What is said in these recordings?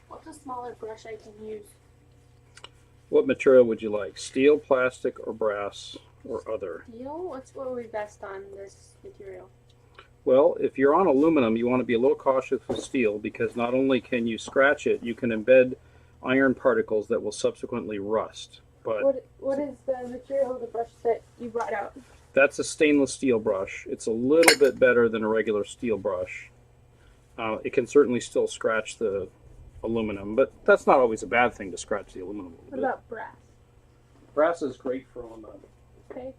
What's a smaller brush I can use? What material would you like? Steel, plastic, or brass, or other? Steel? What would be best on this material? Well, if you're on aluminum, you want to be a little cautious with steel because not only can you scratch it, you can embed iron particles that will subsequently rust. But what is the material of the brush that you brought out? that's a stainless steel brush. It's a little bit better than a regular steel brush. It can certainly still scratch the aluminum, but that's not always a bad thing to scratch the aluminum a little bit. What about brass? Brass is great for aluminum. Okay.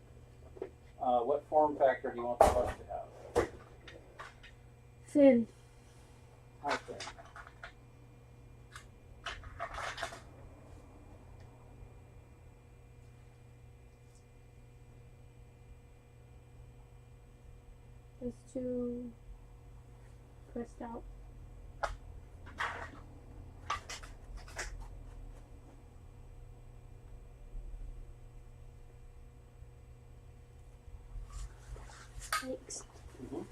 What form factor do you want the brush to have? Thin. How thin? Just too pressed out. Thanks. Mm-hmm.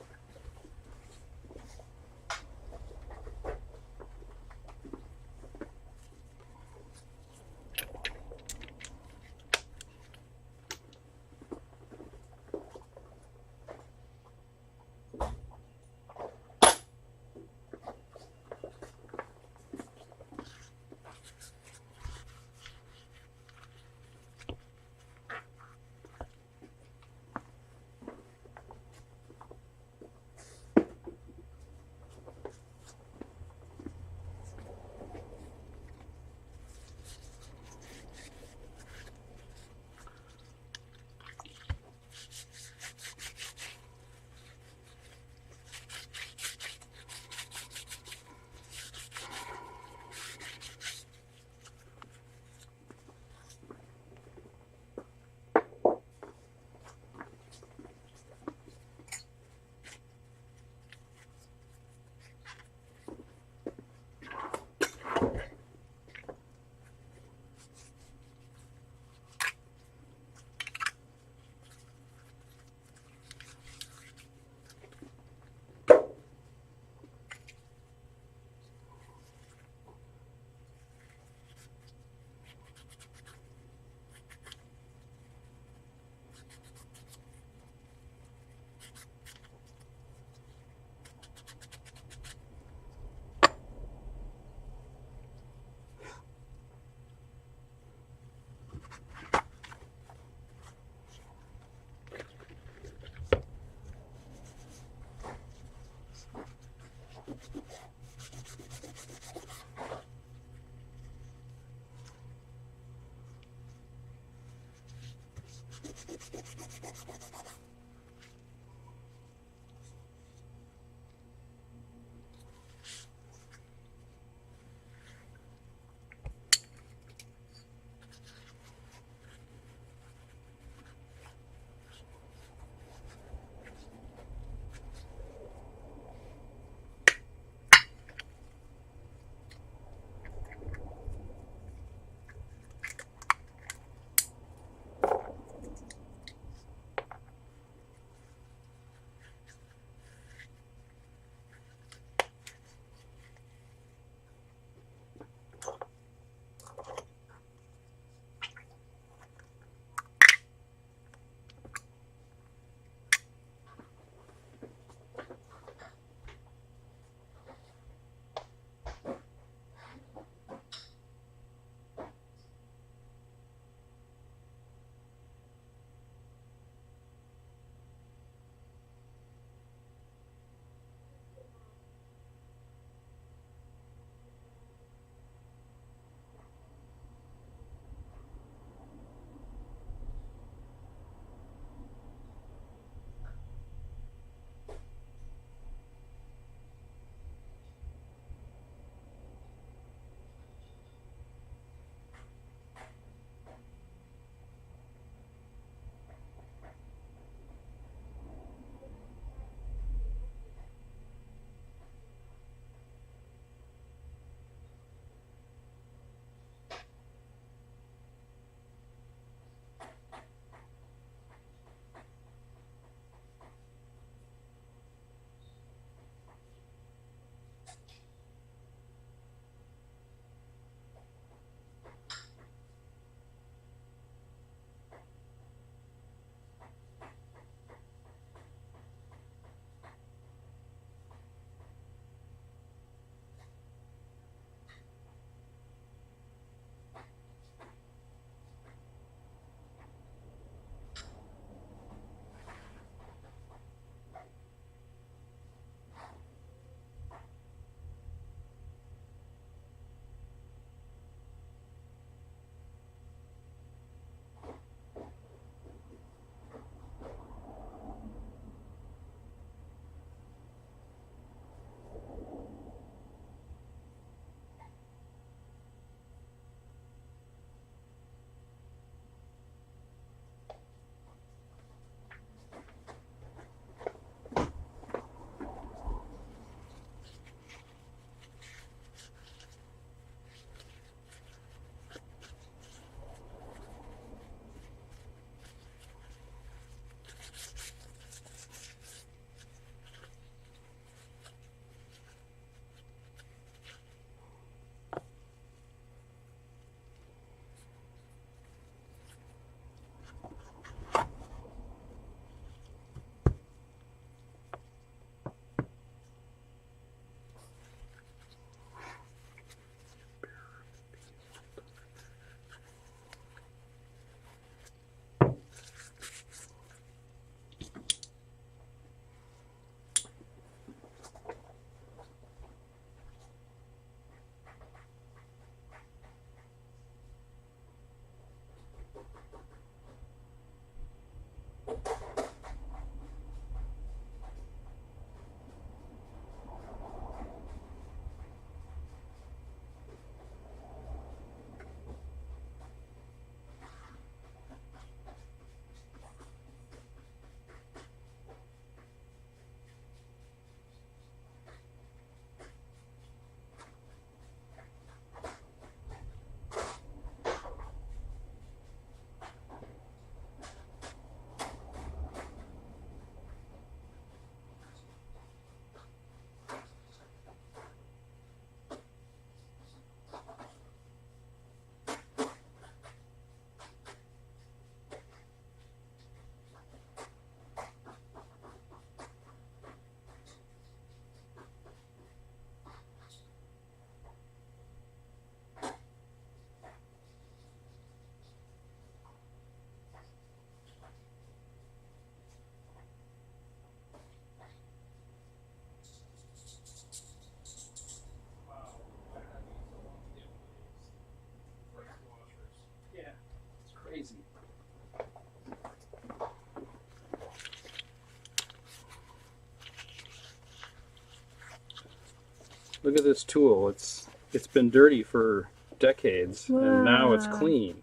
Look at this tool. It's been dirty for decades, and now it's Wow. clean.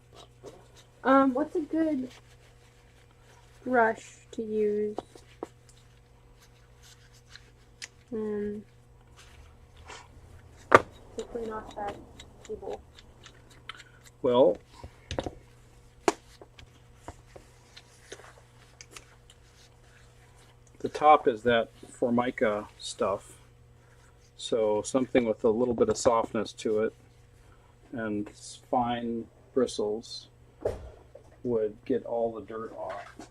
What's a good brush to use? To clean off that table. Well, the top is that Formica stuff, so something with a little bit of softness to it and fine bristles would get all the dirt off.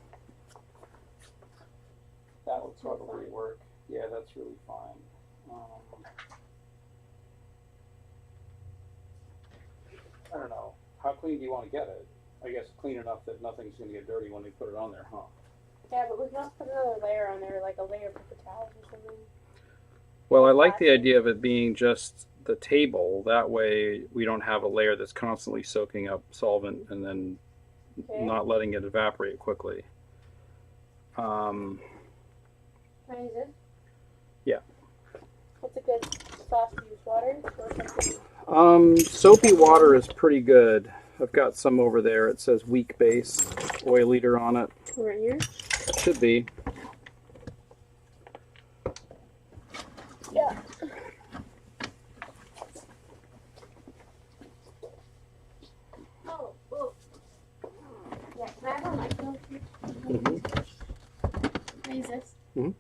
That would probably work. Yeah, that's really fine. I don't know. How clean do you want to get it? I guess clean enough that nothing's going to get dirty when we put it on there, huh? Yeah, but we can also put another layer on there, like a layer of paper towels or something. Well, I like the idea of it being just the table. That way we don't have a layer that's constantly soaking up solvent and then not letting it evaporate quickly. Can I use it? Yeah. What's a good sauce to use? Water or something? Soapy water is pretty good. I've got some over there. It says weak base, oil leader on it. Right here? Should be. Yeah. Oh. Yeah, can I have a microphone? Mm-hmm. Can I use this? Mm-hmm.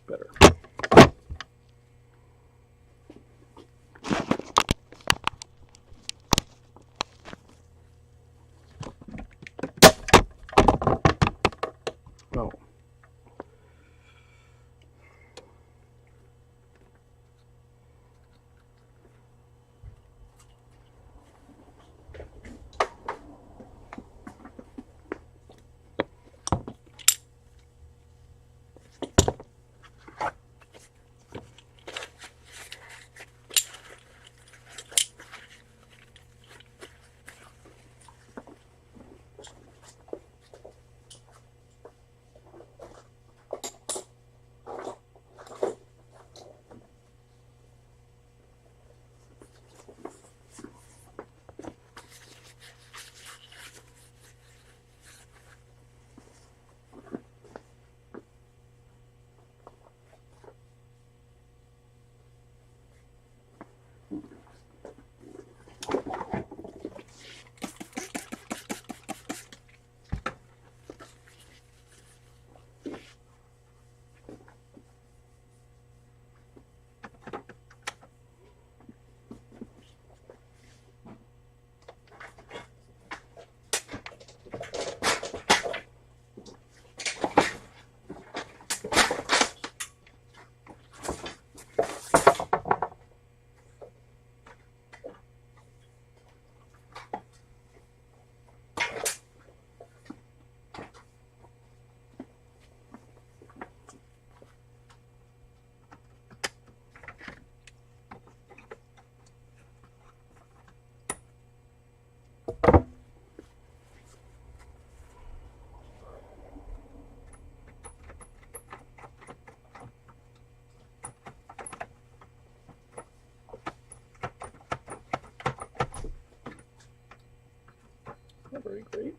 Better. Oh. Very great.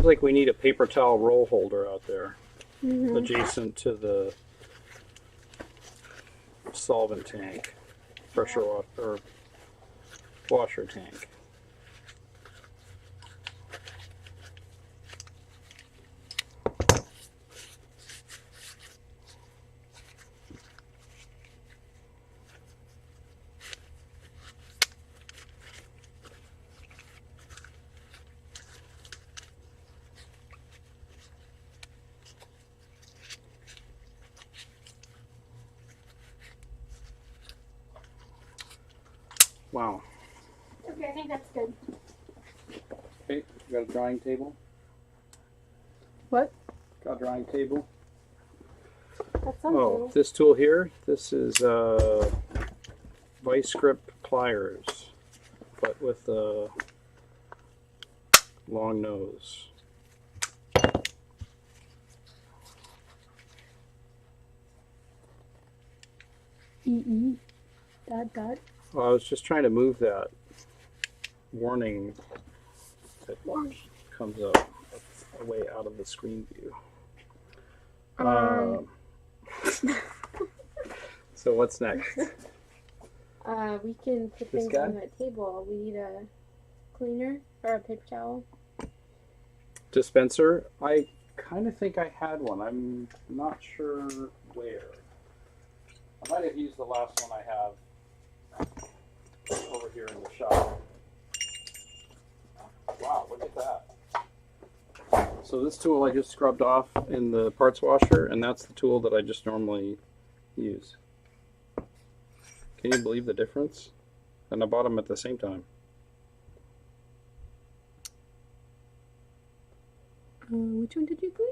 Sounds like we need a paper towel roll holder out there, Mm-hmm. adjacent to the solvent tank, pressure or washer tank. Wow. Okay, I think that's good. Okay, you got a drying table? What? Got a drying table? That's something. Oh, this tool here, this is vice grip pliers, but with a long nose. EE. Dot. Well, I was just trying to move that warning that comes up away out of the screen view. So what's next? We can put This things guy? on that table. We need a cleaner or a paper towel. Dispenser? I kind of think I had one. I'm not sure where. I might have used the last one I have over here in the shop. Wow, look at that. So this tool I just scrubbed off in the parts washer, and that's the tool that I just normally use. Can you believe the difference? And I bought them at the same time. Which one did you clean?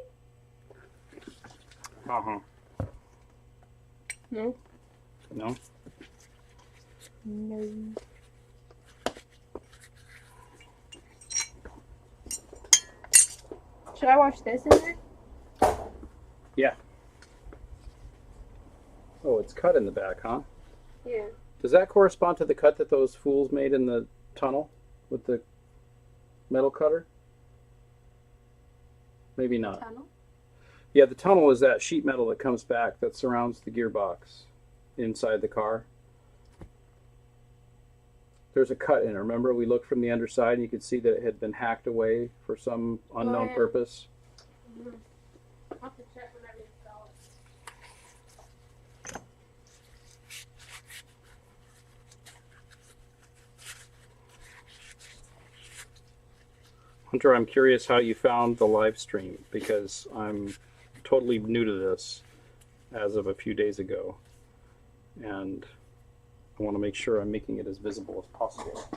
Uh-huh. No. No? No. Should I wash this in there? Yeah. Oh, it's cut in the back, huh? Yeah. Does that correspond to the cut that those fools made in the tunnel with the metal cutter? Maybe not. Tunnel? Yeah, the tunnel is that sheet metal that comes back that surrounds the gearbox inside the car. There's a cut in it. Remember, we looked from the underside and you could see that it had been hacked away for some unknown purpose. Mm-hmm. I'll have to check when I install it. Hunter, I'm curious how you found the live stream because I'm totally new to this as of a few days ago. And I want to make sure I'm making it as visible as possible.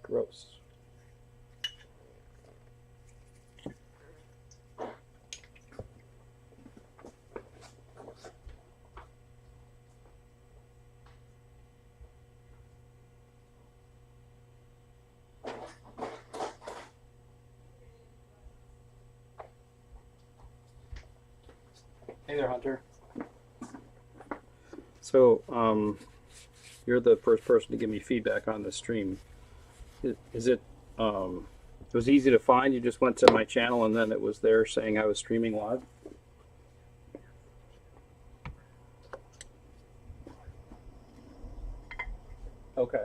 Gross. Hey there, Hunter. So, you're the first person to give me feedback on the stream. Is it, it was easy to find? You just went to my channel and then it was there saying I was streaming live? Okay.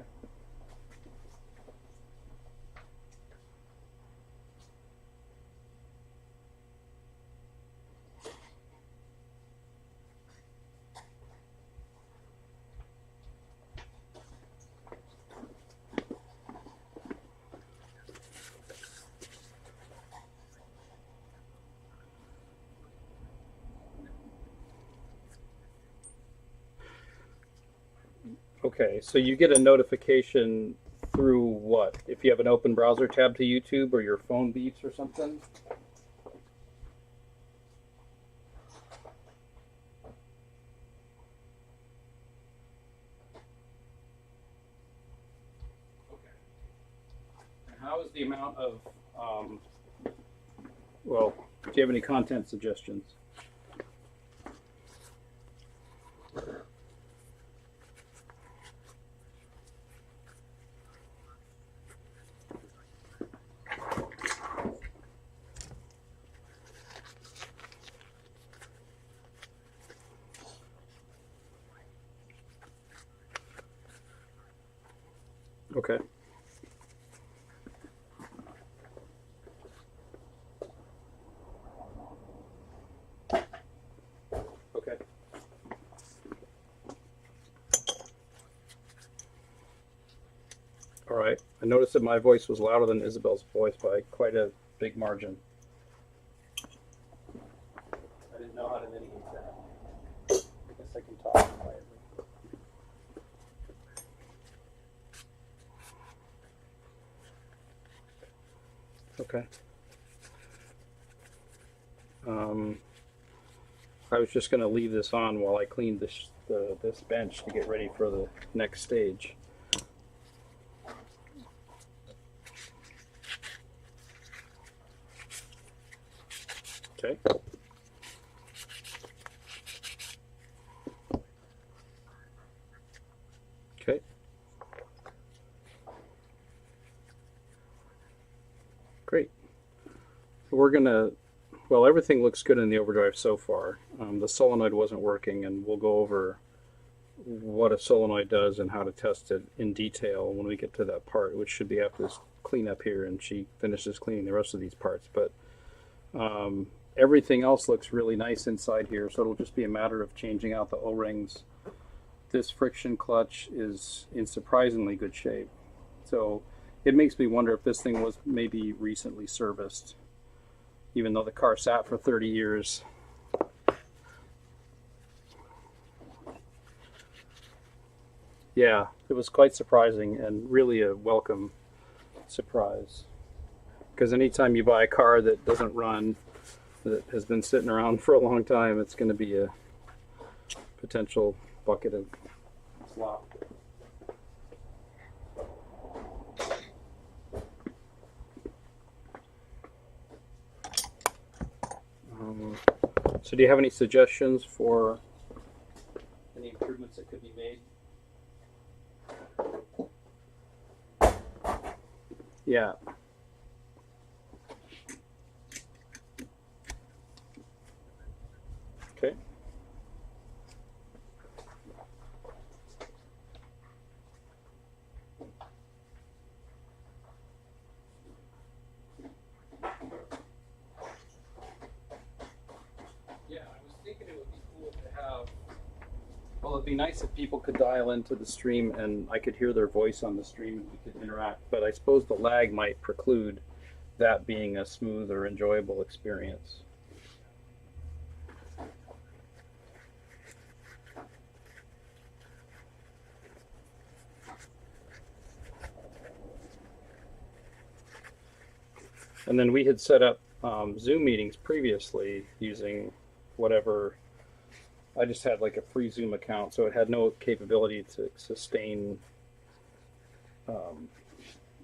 Okay, so you get a notification through what? If you have an open browser tab to YouTube or your phone beeps or something? Okay. And how is the amount of, well, do you have any content suggestions? Okay. Okay. All right. I noticed that my voice was louder than Isabel's voice by quite a big margin. I didn't know how to mitigate that. I guess I can talk quietly. Okay. I was just going to leave this on while I cleaned this bench to get ready for the next stage. Okay. Okay. Great. We're going to, well, everything looks good in the overdrive so far. The solenoid wasn't working, and we'll go over what a solenoid does and how to test it in detail when we get to that part, which should be after this cleanup here and she finishes cleaning the rest of these parts. But everything else looks really nice inside here, so it'll just be a matter of changing out the O-rings. This friction clutch is in surprisingly good shape, so it makes me wonder if this thing was maybe recently serviced, even though the car sat for 30 years. Yeah, it was quite surprising and really a welcome surprise. Because anytime you buy a car that doesn't run, that has been sitting around for a long time, it's going to be a potential bucket of slop. So do you have any suggestions for any improvements that could be made? Yeah. Okay. Yeah, I was thinking it would be cool to have, well, it'd be nice if people could dial into the stream and I could hear their voice on the stream and we could interact, but I suppose the lag might preclude that being a smooth or enjoyable experience. And then we had set up Zoom meetings previously using whatever. I just had like a free Zoom account, so it had no capability to sustain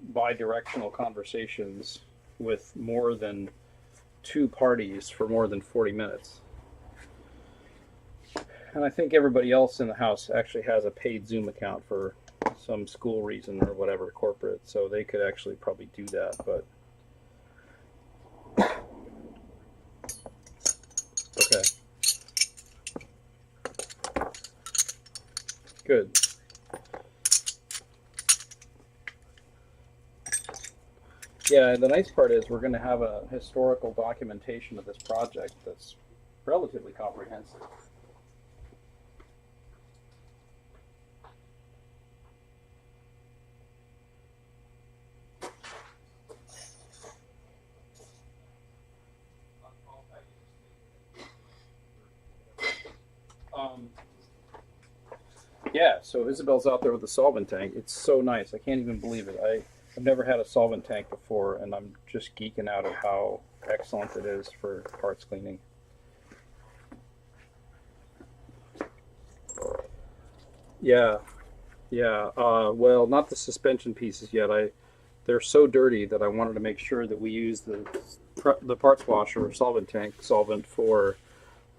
bi-directional conversations with more than 2 parties for more than 40 minutes. And I think everybody else in the house actually has a paid Zoom account for some school reason or whatever, corporate, so they could actually probably do that, but okay. Good. Yeah, the nice part is we're going to have a historical documentation of this project that's relatively comprehensive. Yeah, so Isabel's out there with the solvent tank. It's so nice. I can't even believe it. I've never had a solvent tank before, and I'm just geeking out at how excellent it is for parts cleaning. Yeah, yeah. Well, not the suspension pieces yet. They're so dirty that I wanted to make sure that we use the parts washer or solvent tank solvent for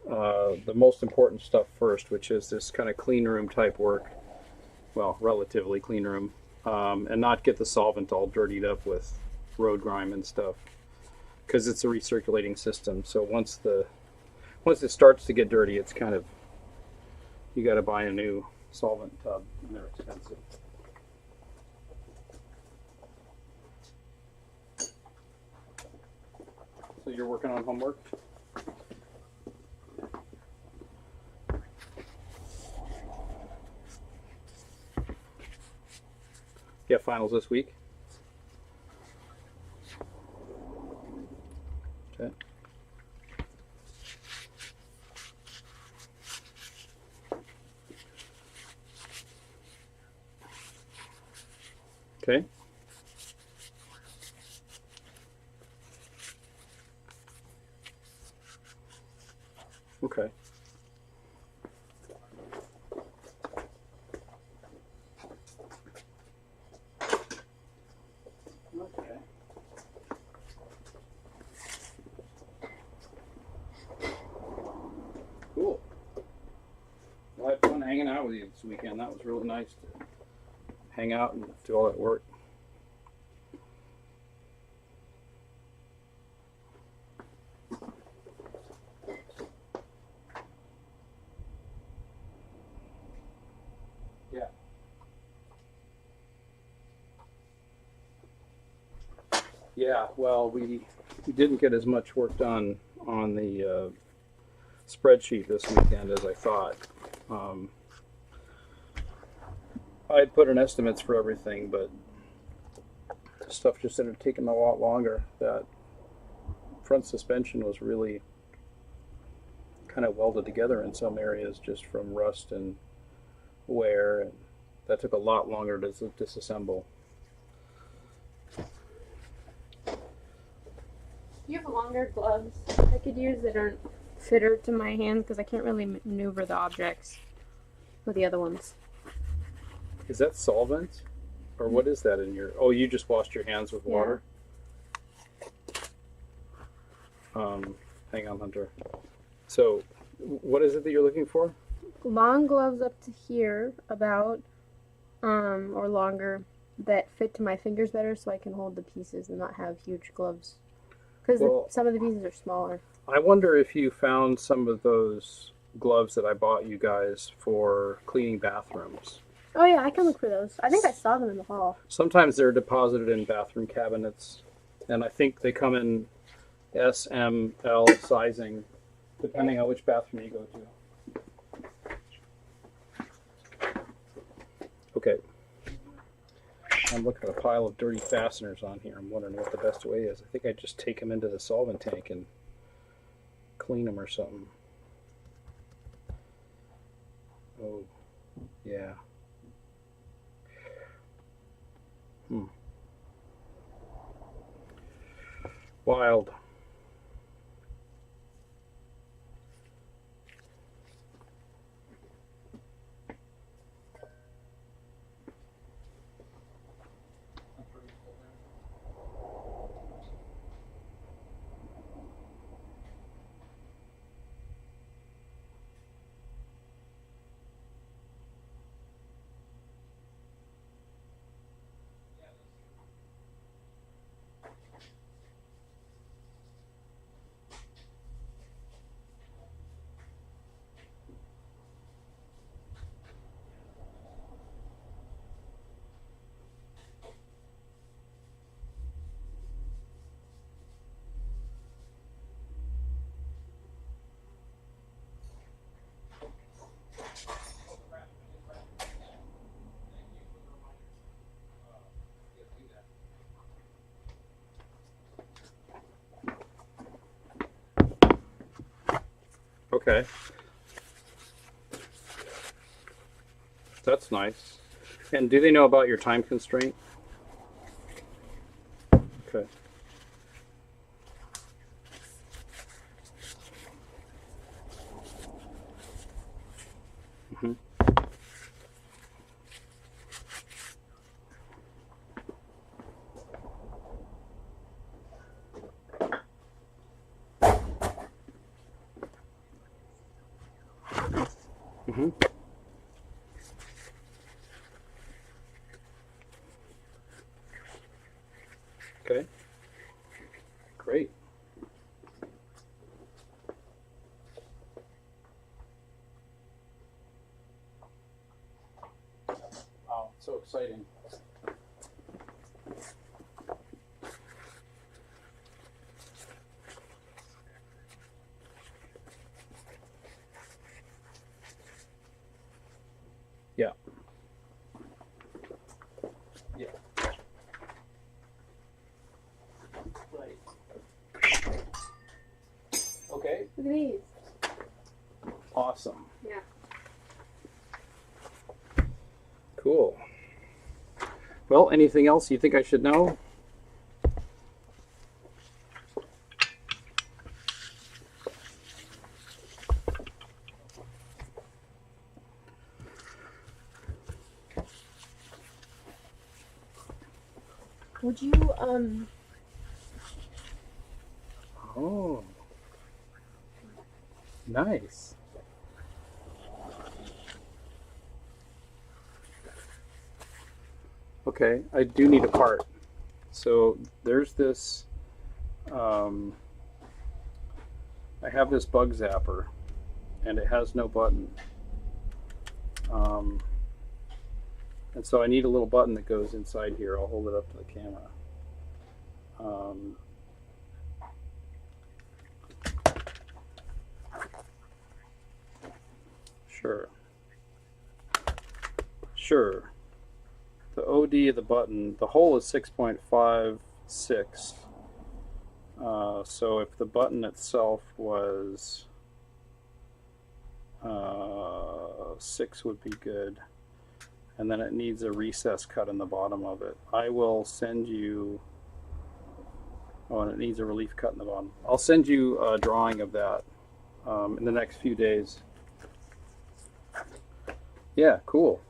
the most important stuff first, which is this kind of clean room type work. Well, relatively clean room, and not get the solvent all dirtied up with road grime and stuff, because it's a recirculating system. So once it starts to get dirty, it's kind of, you got to buy a new solvent tub, and they're expensive. So you're working on homework? Yeah, finals this week. Okay. Okay. Okay. Okay. Cool. Well, I had fun hanging out with you this weekend. That was really nice to hang out and do all that work. Yeah. Yeah, well, we didn't get as much work done on the spreadsheet this weekend as I thought. I had put in estimates for everything, but stuff just ended up taking a lot longer. That front suspension was really kind of welded together in some areas just from rust and wear, and that took a lot longer to disassemble. You have longer gloves I could use that aren't fitter to my hand because I can't really maneuver the objects with the other ones. Is that solvent? Or what is that in your... Oh, you just washed your hands with water? Hang on, Hunter. So, what is it that you're looking for? Long gloves up to here, about, or longer, that fit to my fingers better so I can hold the pieces and not have huge gloves. Because some of the pieces are smaller. I wonder if you found some of those gloves that I bought you guys for cleaning bathrooms. Oh yeah, I can look for those. I think I saw them in the hall. Sometimes they're deposited in bathroom cabinets, and I think they come in S, M, L sizing, depending on which bathroom you go to. Okay. I'm looking at a pile of dirty fasteners on here. I'm wondering what the best way is. I think I just take them into the solvent tank and clean them or something. Oh, yeah. Wild. Okay. That's nice. And do they know about your time constraint? Okay. Mm-hmm. Mm-hmm. Okay. Great. Wow, so exciting. Yeah. Yeah. Right. Okay. Look at these. Awesome. Yeah. Cool. Well, anything else you think I should know? Would you Oh, nice. Okay, I do need a part. So there's this, I have this bug zapper and it has no button. And so I need a little button that goes inside here. I'll hold it up to the camera. Sure. Sure. The OD of the button, the hole is 6.56. So if the button itself was 6 would be good. And then it needs a recess cut in the bottom of it. I will send you, oh, and it needs a relief cut in the bottom. I'll send you a drawing of that in the next few days. Yeah, cool.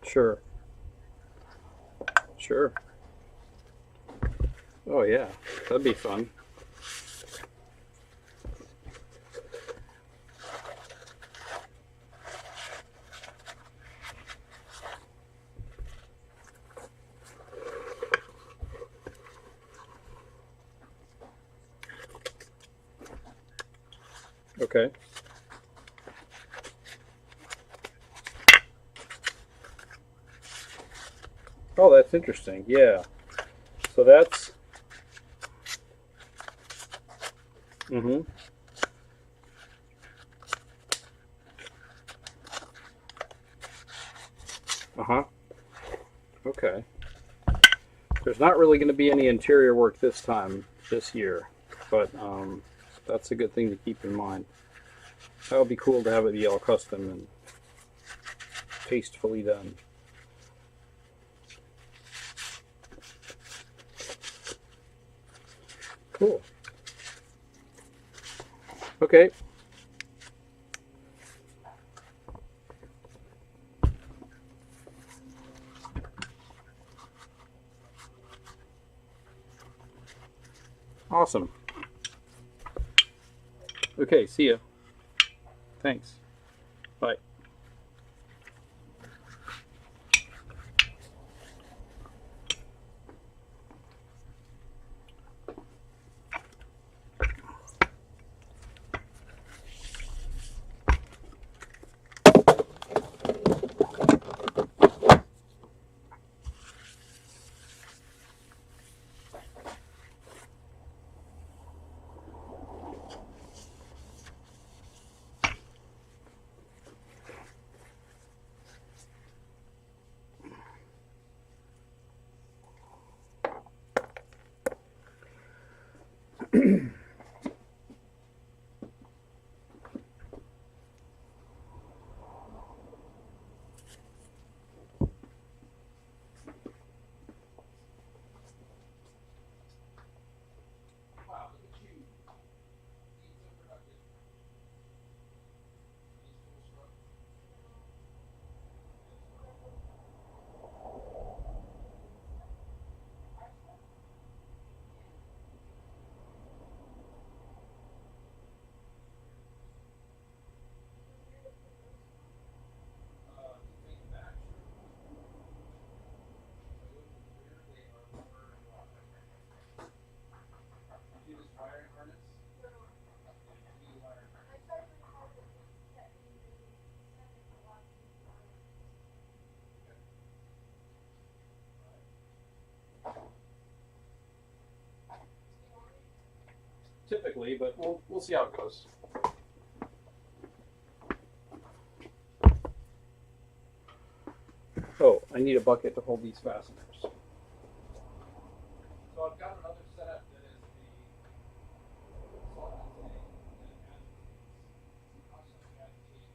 Sure. Sure. Oh yeah, that'd be fun. Okay. Oh, that's interesting. Yeah. So that's. Mm-hmm. Uh-huh. Okay. There's not really going to be any interior work this year, but that's a good thing to keep in mind. That would be cool to have it be all custom and tastefully done. Cool. Okay. Awesome. Okay, see ya. Thanks. Bye. typically, but we'll see how it goes. Oh, I need a bucket to hold these fasteners. So I've got another setup that is the Solenoid that has constantly agitating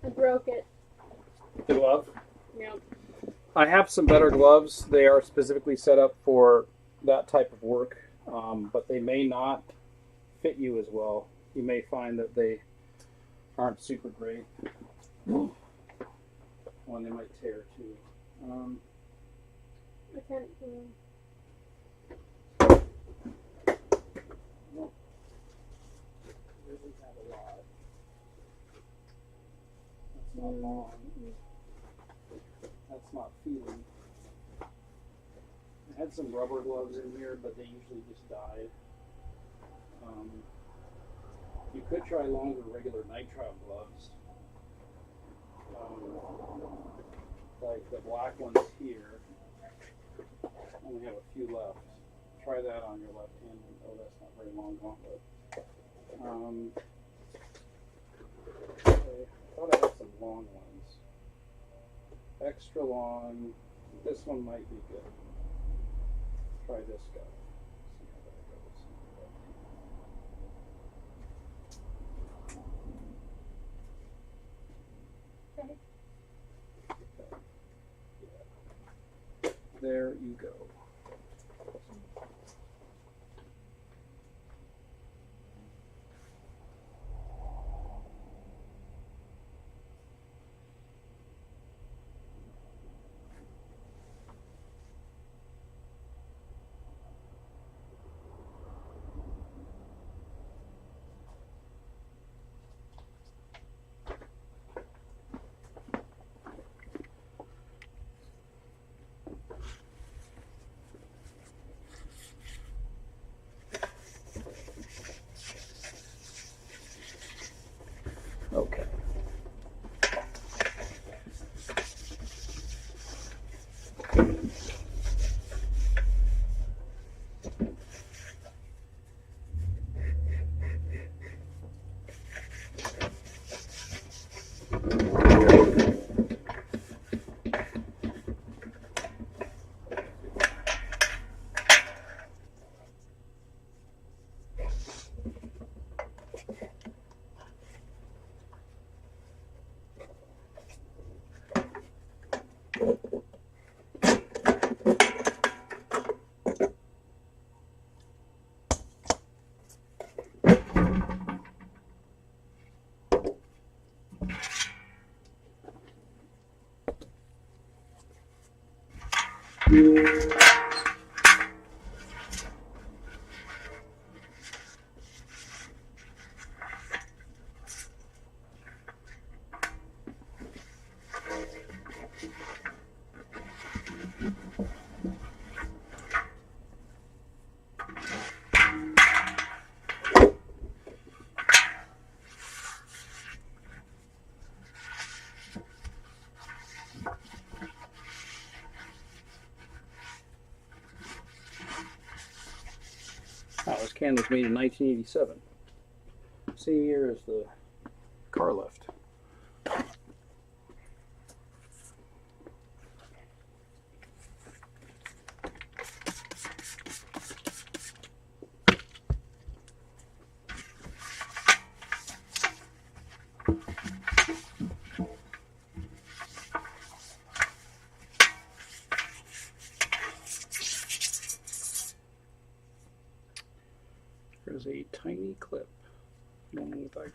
I broke it. the glove. Yep. I have some better gloves. They are specifically set up for that type of work, but they may not fit you as well. You may find that they aren't super great. One, they might tear too. I can't. Really have a lot. That's not long. That's not feeling. I had some rubber gloves in here, but they usually just died. You could try longer regular nitrile gloves. Like the black ones here. Only have a few left. Try that on your left hand. Oh, that's not very long gauntlet. Okay. I thought I had some long ones. Extra long. This one might be good. Try this guy. See how that goes. Okay. Yeah. There you go. Okay. Oh, this can was made in 1987. Same year as the car left.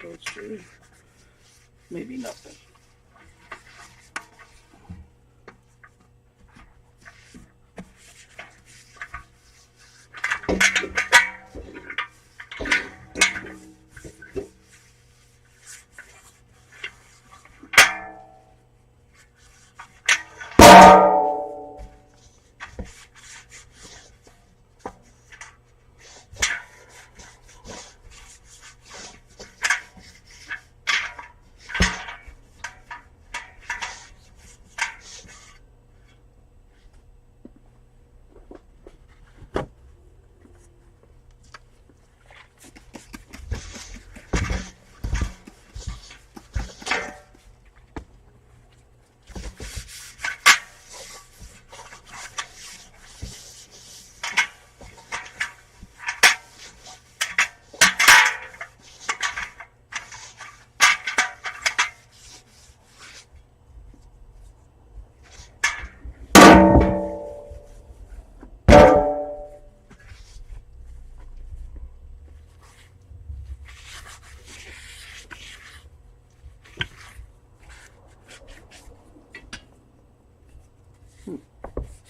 opposed to maybe nothing.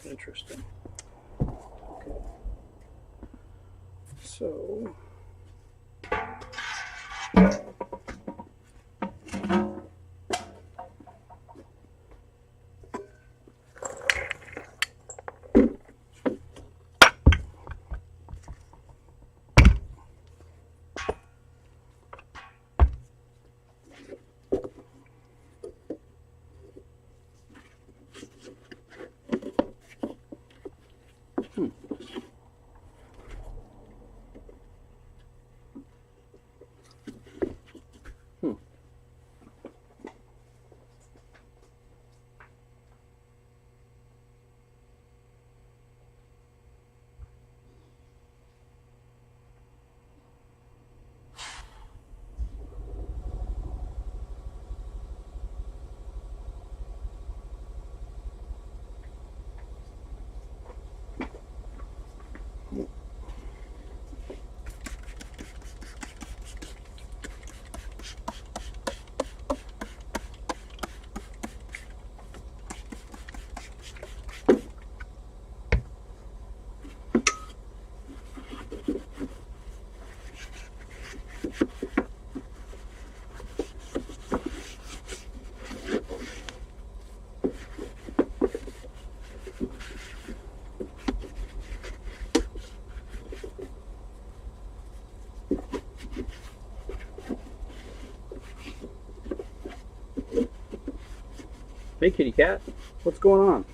Interesting. Okay. So hey, kitty cat, what's going on?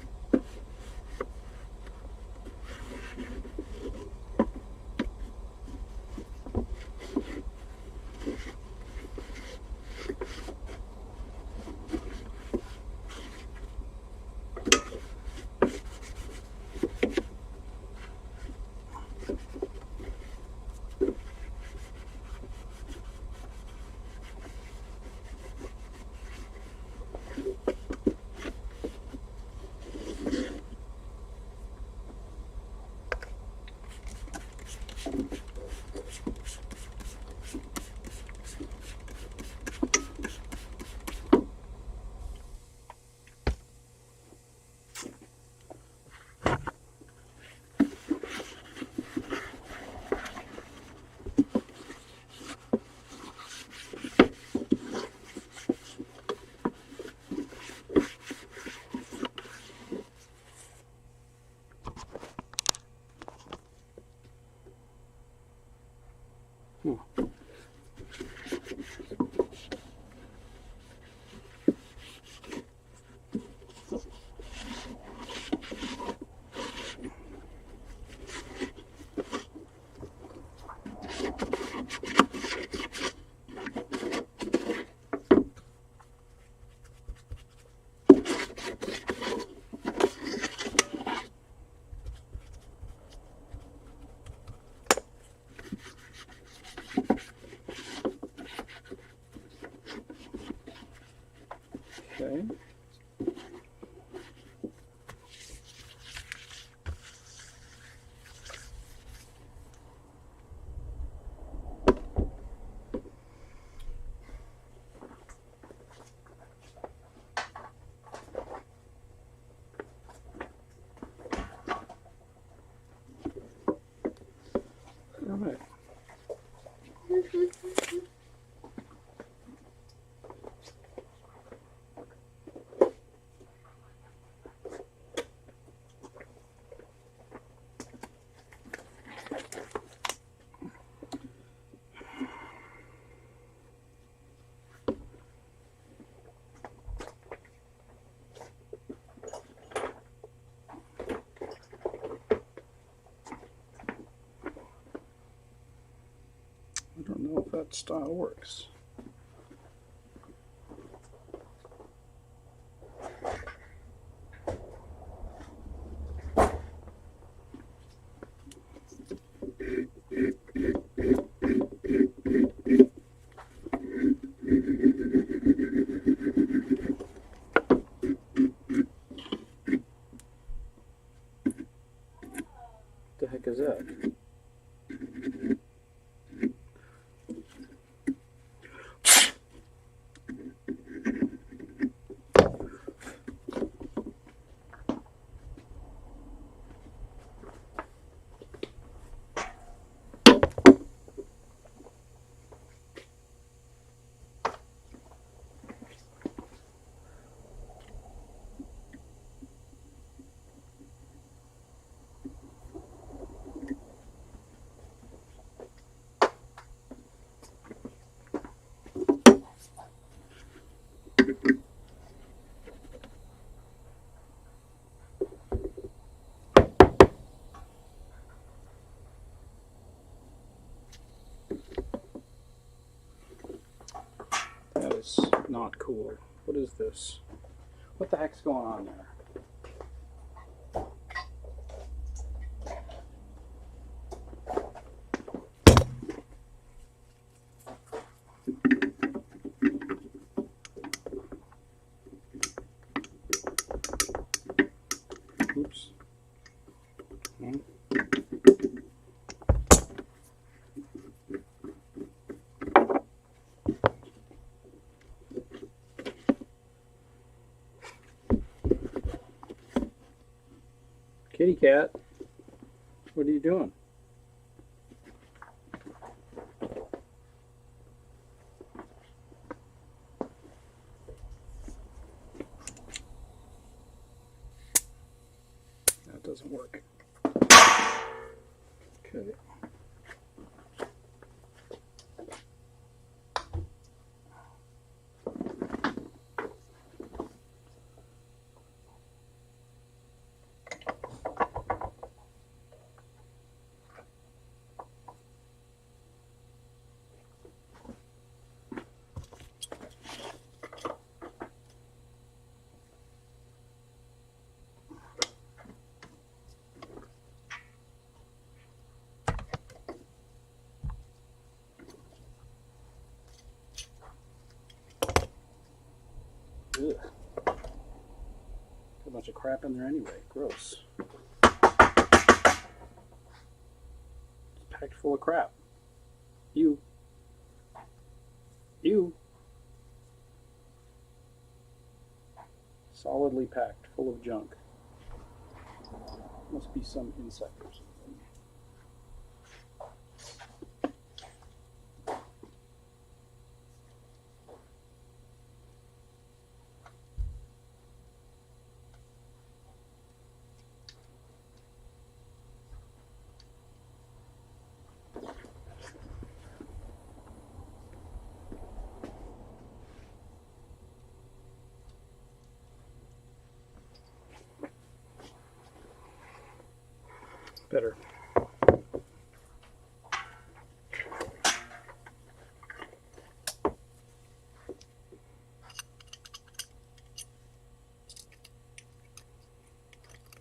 that style works. What the heck is that? That is not cool. What is this? What the heck's going on there? Oops. Kitty cat, what are you doing? That doesn't work. Okay. Ugh. Got a bunch of crap in there anyway. Gross. It's packed full of crap. You. Solidly packed, full of junk. Must be some insect or something. Better.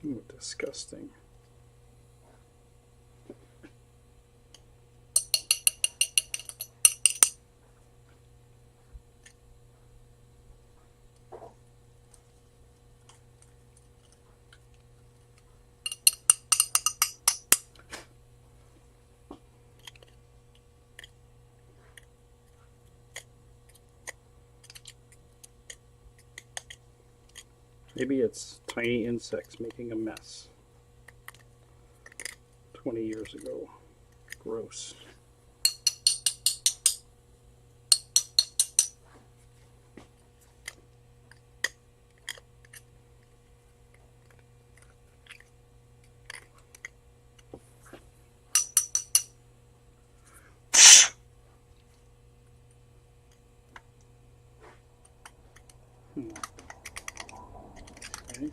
Ooh, disgusting. Maybe it's tiny insects making a mess. 20 years ago. Gross. Okay.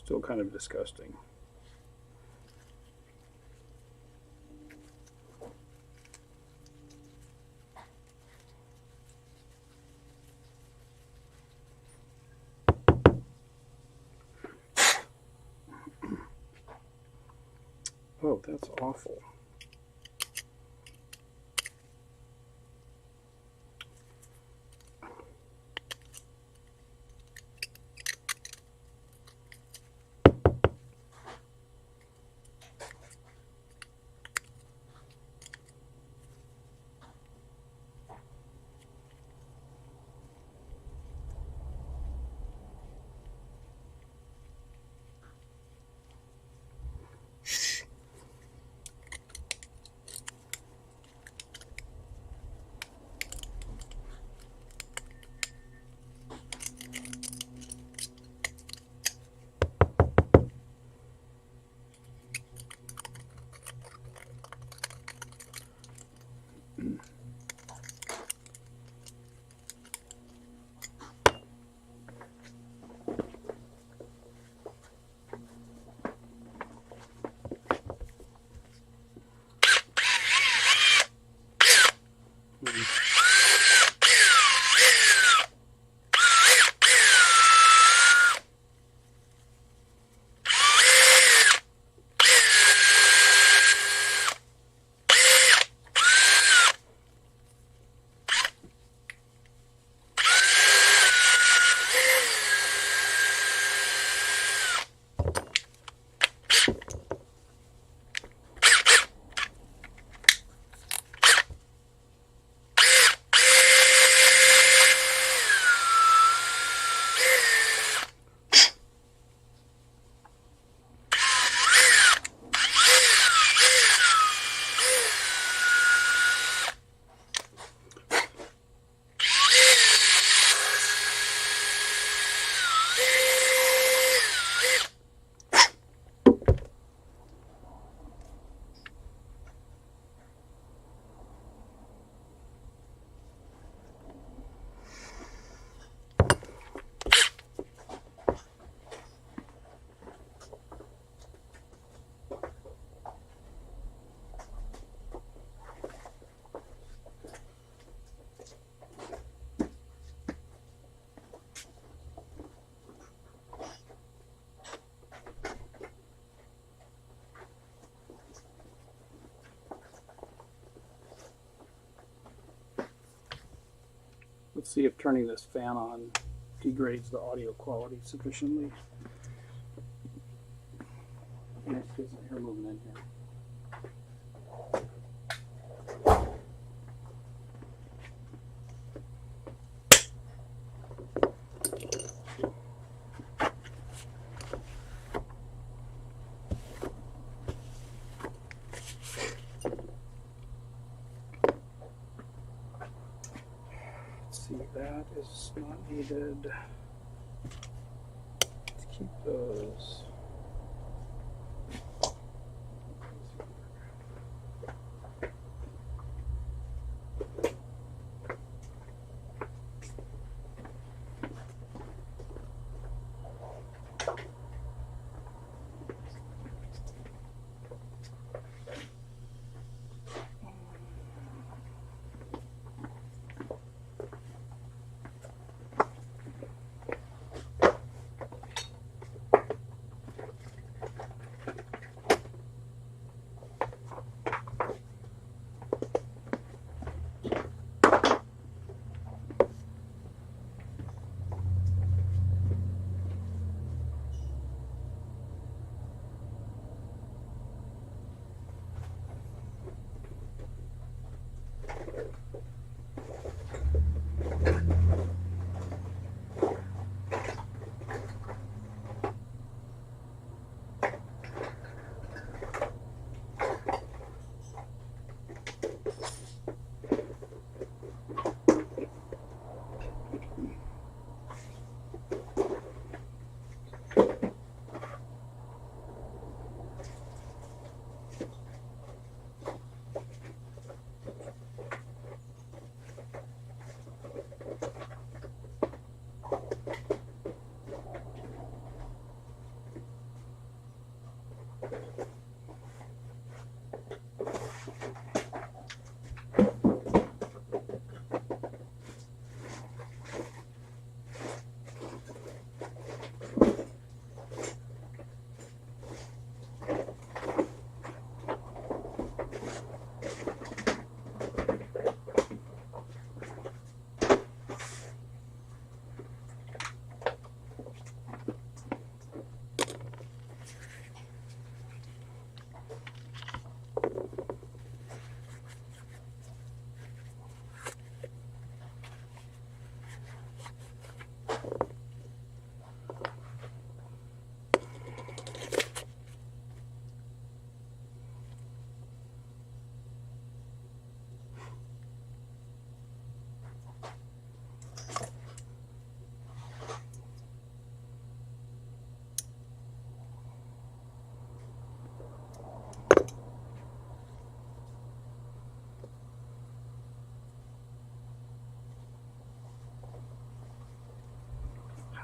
Still kind of disgusting. Oh, that's awful. Let's see if turning this fan on degrades the audio quality sufficiently. Yes, there's air moving in here. See, that is not needed. Let's keep those.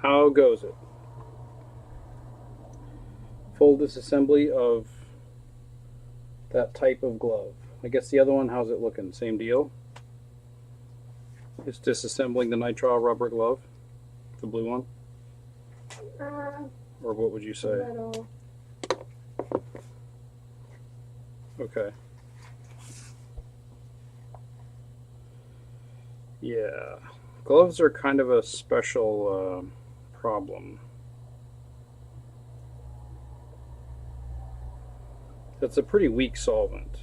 how goes it? Full disassembly of that type of glove. I guess the other one, how's it looking? Same deal? It's disassembling the nitrile rubber glove, the blue one? Or what would you say? Little. Okay. Yeah. Gloves are kind of a special problem. It's a pretty weak solvent,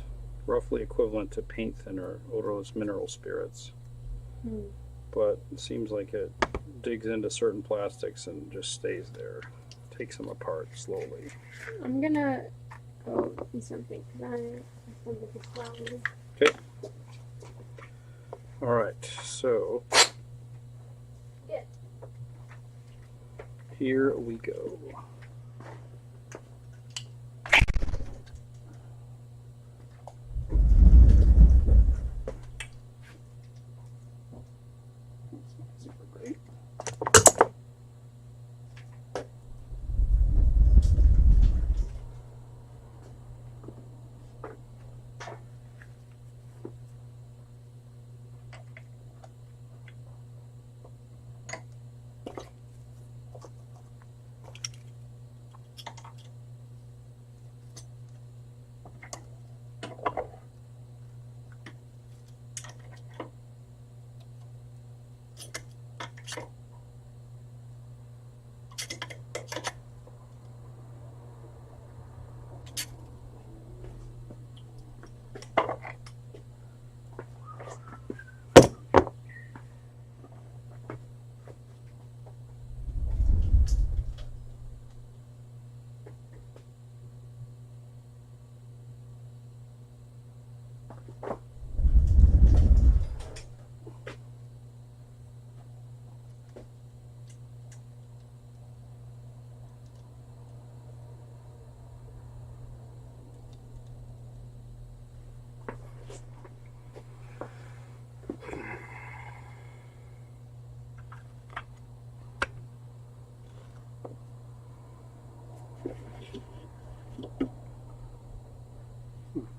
roughly equivalent to paint thinner, odorless mineral spirits. But it seems like it digs into certain plastics and just stays there. Takes them apart slowly. I'm gonna go do something because I assembled this flower. Okay. Alright, so here we go.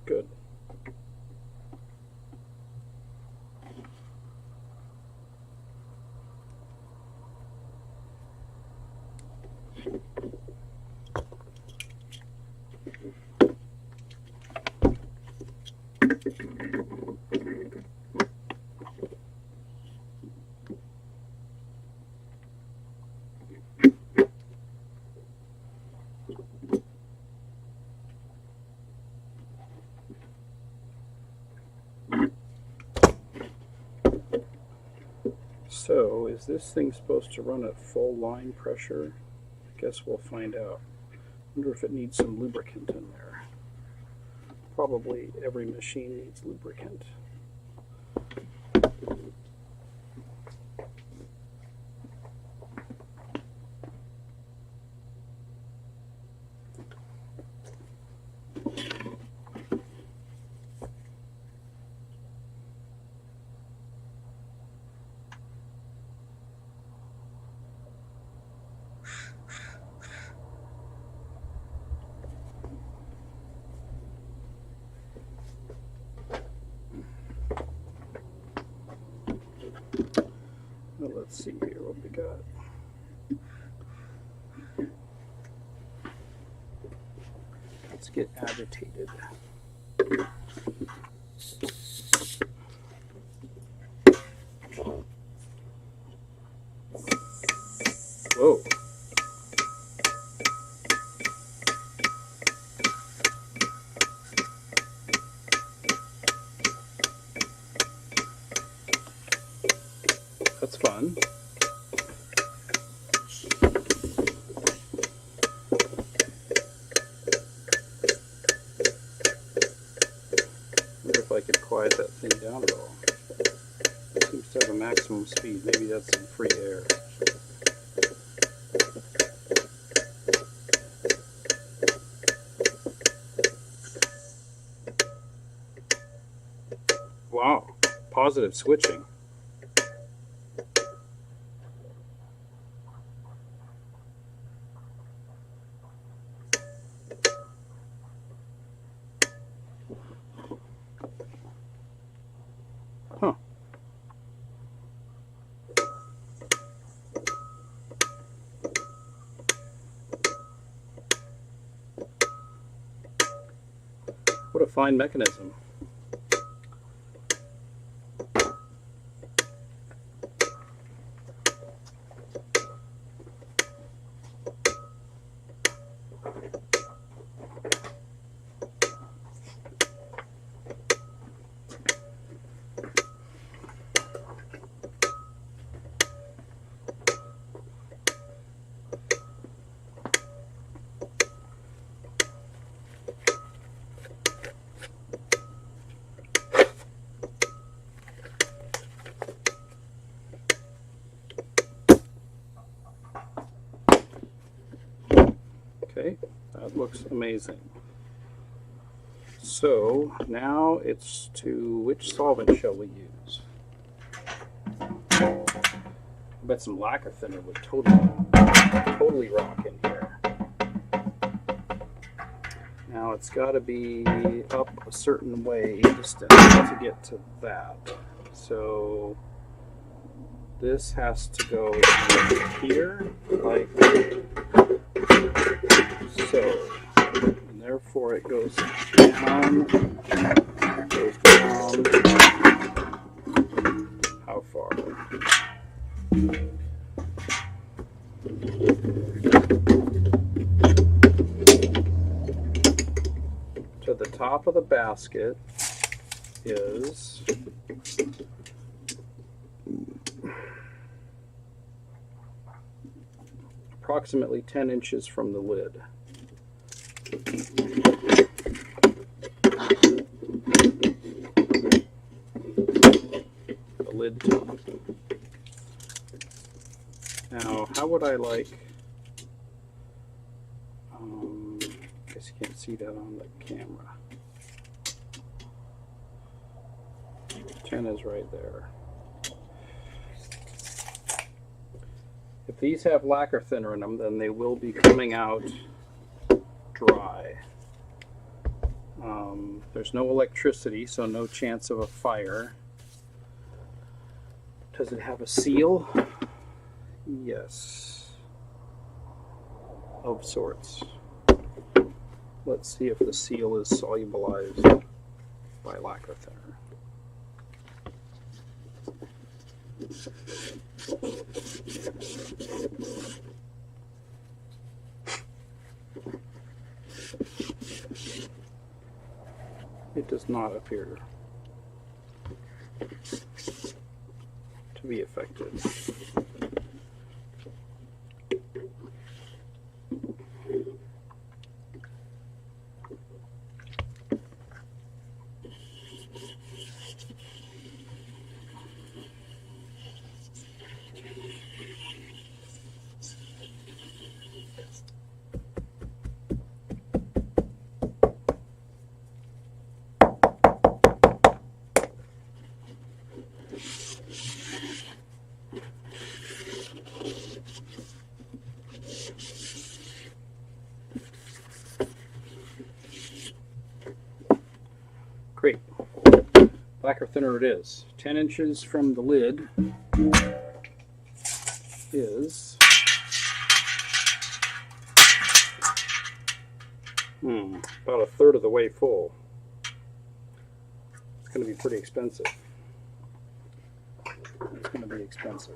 Good. So, is this thing supposed to run at full line pressure? I guess we'll find out. Wonder if it needs some lubricant in there. Probably every machine needs lubricant. Well, let's see here what we got. Let's get agitated. Whoa. That's fun. Wonder if I could quiet that thing down at all. It seems to have a maximum speed. Maybe that's some free air. Wow, positive switching. What a fine mechanism. Okay, that looks amazing. So now it's to which solvent shall we use? I bet some lacquer thinner would totally rock in here. Now it's got to be up a certain way distance to get to that. So this has to go here, like so, and therefore it goes down, how far? To the top of the basket is approximately 10 inches from the lid. The lid top. Now, how would I like, I guess you can't see that on the camera. 10 is right there. If these have lacquer thinner in them, then they will be coming out dry. There's no electricity, so no chance of a fire. Does it have a seal? Yes. Of sorts. Let's see if the seal is solubilized by lacquer thinner. It does not appear to be effective. Great. Lacquer thinner it is. 10 inches from the lid is about a third of the way full. It's going to be pretty expensive. It's going to be expensive.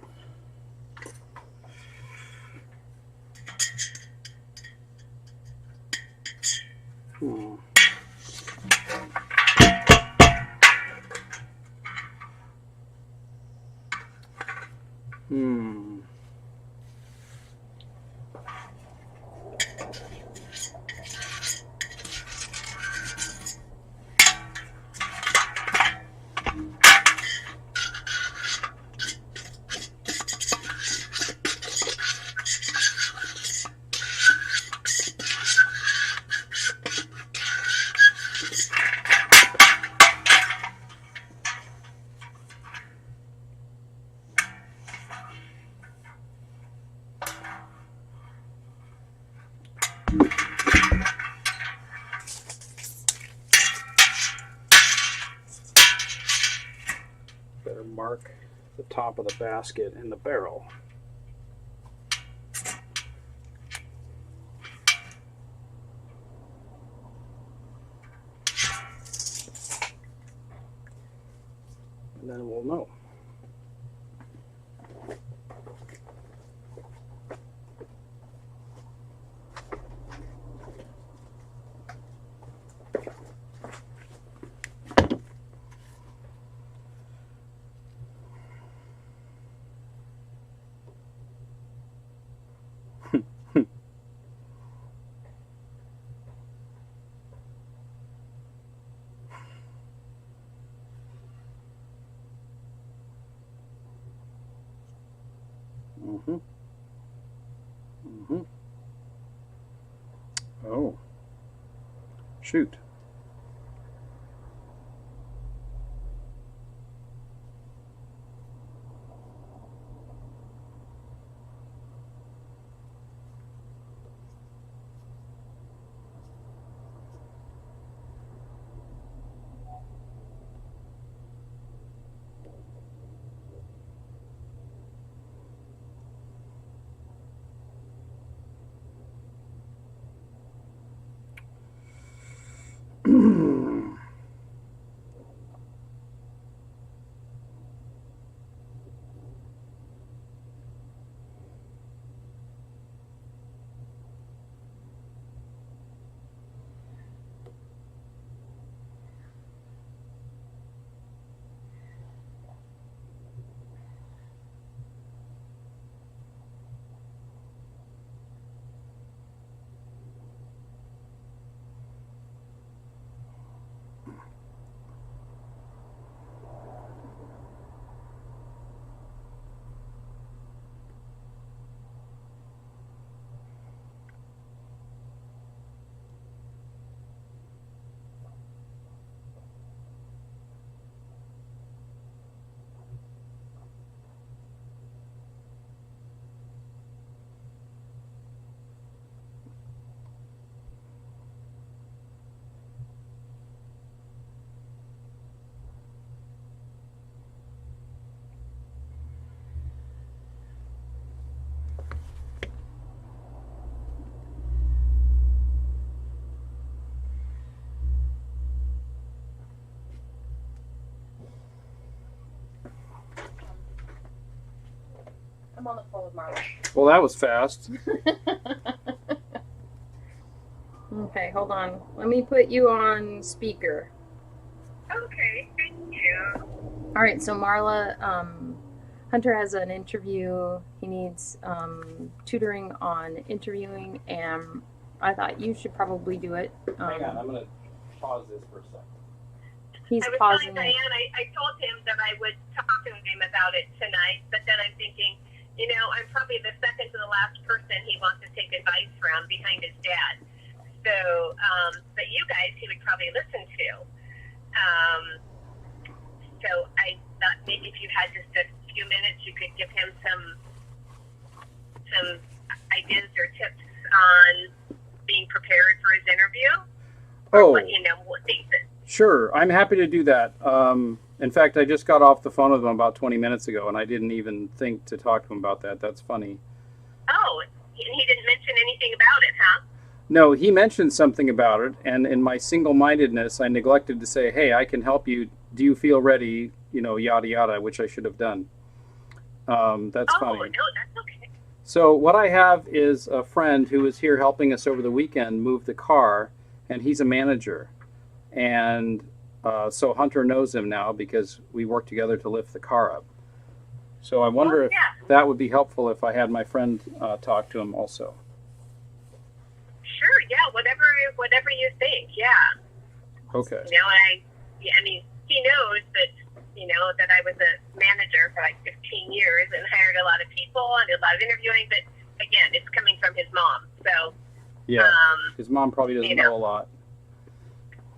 Better mark the top of the basket in the barrel. Mm-hmm. Oh. Shoot. I'm on the phone with Marla. Well, that was fast. Okay, hold on. Let me put you on speaker. Okay, thank you. All right, so Marla, Hunter has an interview. He needs tutoring on interviewing, and I thought you should probably do it. Hang on, I'm going to pause this for a second. He's I was pausing telling it. Diane, I told him that I would talk to him about it tonight, but then I'm thinking, you know, I'm probably the second to the last person he wants to take advice from behind his dad. So, but you guys he would probably listen to. So I thought maybe if you had just a few minutes, you could give him some ideas or tips on being prepared for his interview. Oh, What, you know, what things that. sure. I'm happy to do that. In fact, I just got off the phone with him about 20 minutes ago, and I didn't even think to talk to him about that. That's funny. Oh, and he didn't mention anything about it, huh? No, he mentioned something about it, and in my single-mindedness, I neglected to say, hey, I can help you. Do you feel ready? You know, yada, yada, which I should have done. That's funny. Oh, no, that's okay. So what I have is a friend who was here helping us over the weekend move the car, and he's a manager. And so Hunter knows him now because we worked together to lift the car up. So I wonder if that would be helpful if I had my friend talk to him also. Sure, yeah, whatever you think, yeah. Okay. You know, I mean, he knows that, you know, that I was a manager for like 15 years and hired a lot of people and did a lot of interviewing, but again, it's coming from his mom, so. Yeah, his mom probably doesn't know a lot.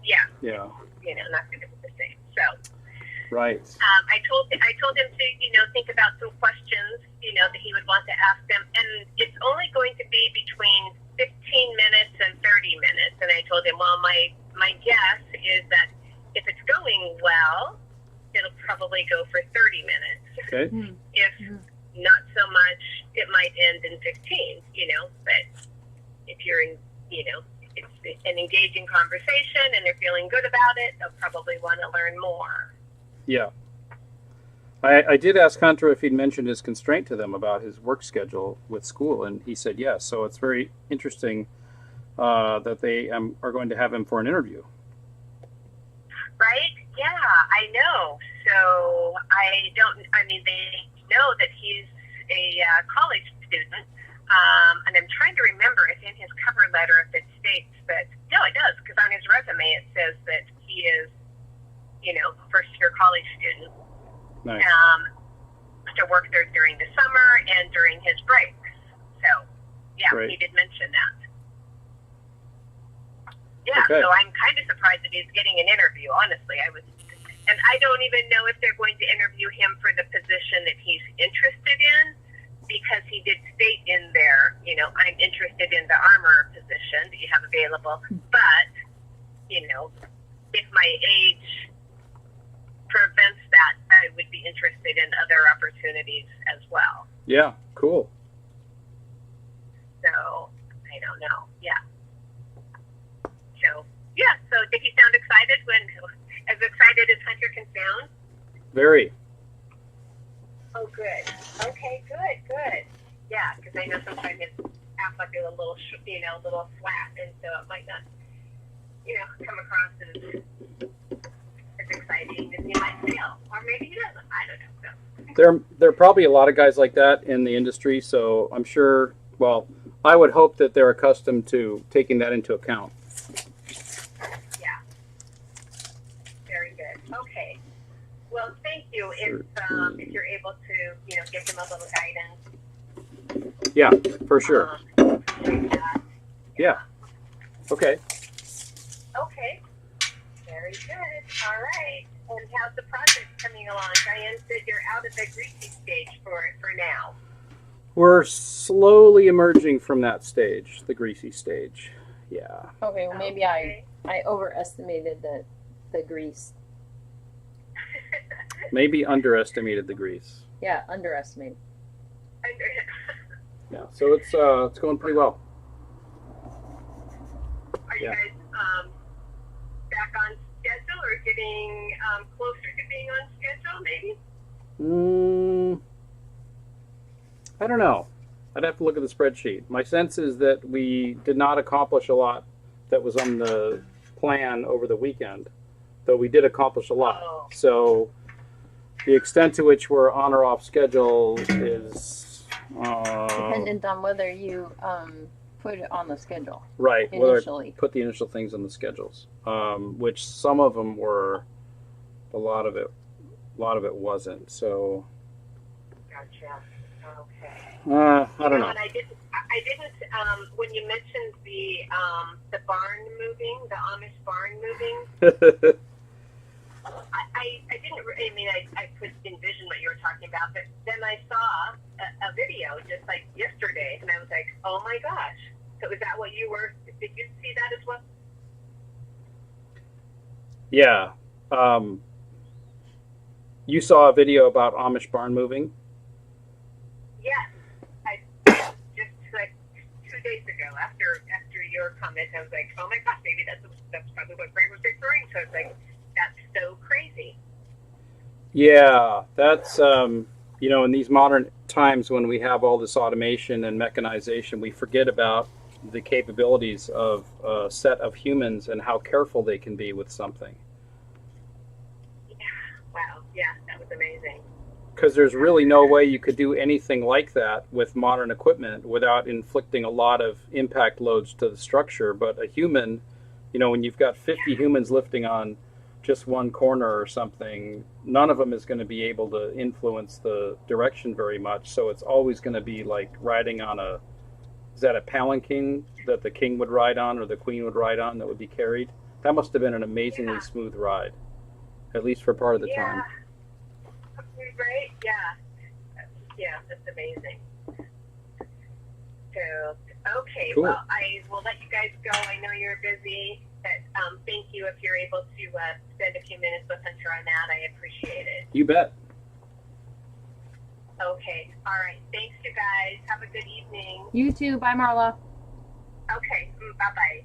Yeah. Yeah. You know, not going to be the same, so. Right. I told him to, you know, think about some questions, you know, that he would want to ask them, and it's only going to be between 15 minutes and 30 minutes. And I told him, well, my guess is that if it's going well, it'll probably go for 30 minutes. Okay. If not so much, it might end in 15, you know, but if you're in, you know, it's an engaging conversation and they're feeling good about it, they'll probably want to learn more. Yeah. I did ask Hunter if he'd mentioned his constraint to them about his work schedule with school, and he said yes. So it's very interesting that they are going to have him for an interview. Right? Yeah, I know. So they know that he's a college student, and I'm trying to remember if in his cover letter if it states that, no, it does, because on his resume it says that he is, you know, first-year college student. Nice. To work there during the summer and during his breaks. So, Yeah, Right. he did mention that. Yeah, Okay. so I'm kind of surprised that he's getting an interview, honestly. And I don't even know if they're going to interview him for the position that he's interested in, because he did state in there, you know, I'm interested in the armor position that you have available, but, you know, if my age prevents that, I would be interested in other opportunities as well. Yeah, cool. So, I don't know. Yeah. So, yeah. So, did he sound excited as excited as Hunter can sound? Very. Oh, good. Okay, good. Yeah, because I know sometimes his affect is a little, a little flat, and so it might not, come across as exciting as he might feel. Or maybe he doesn't. I don't know. So. There are probably a lot of guys like that in the industry, so I'm sure, well, I would hope that they're accustomed to taking that into account. Yeah. Very good. Okay. Well, thank you. If you're able to, give them a little guidance. Yeah, for sure. Yeah. Okay. Okay. Very good. All right. And how's the project coming along? Diane said you're out of the greasy stage for now. We're slowly emerging from that stage, the greasy stage. Yeah. Okay, well maybe I overestimated the grease. Maybe underestimated the grease. Yeah, underestimated. Yeah. So it's going pretty well. Are you guys back on schedule or getting closer to being on schedule, maybe? I don't know. I'd have to look at the spreadsheet. My sense is that we did not accomplish a lot that was on the plan over the weekend, though we did accomplish a lot. Oh. So the extent to which we're on or off schedule is Dependent on whether you put it on the schedule. right. Initially. Whether I put the initial things on the schedules, which some of them were, a lot of it wasn't. So Gotcha. Okay. I don't know. And I didn't. When you mentioned the barn moving, the Amish barn moving, I didn't. I mean, I could envision what you were talking about, but then I saw a video just like yesterday, and I was like, oh my gosh! So is that what you were? Did you see that as well? Yeah. You saw a video about Amish barn moving? Yes. I just like 2 days ago, after your comment, I was like, oh my gosh, maybe that's probably what Greg was referring to. I was like, that's so crazy. Yeah, that's in these modern times when we have all this automation and mechanization, we forget about the capabilities of a set of humans and how careful they can be with something. Yeah. Wow. Yeah, that was amazing. Because there's really no way you could do anything like that with modern equipment without inflicting a lot of impact loads to the structure. But a human, when you've got 50 humans lifting on just one corner or something, none of them is going to be able to influence the direction very much. So it's always going to be like riding on is that a palanquin that the king would ride on or the queen would ride on that would be carried? That must have been an amazingly smooth ride, at least for part of the time. Right? Yeah, that's amazing. So, okay, Cool. Well, I will let you guys go. I know you're busy, but thank you if you're able to spend a few minutes with Hunter on that. I appreciate it. You bet. Okay, all right. Thanks, you guys. Have a good evening. You too. Bye, Marla. Okay, bye-bye.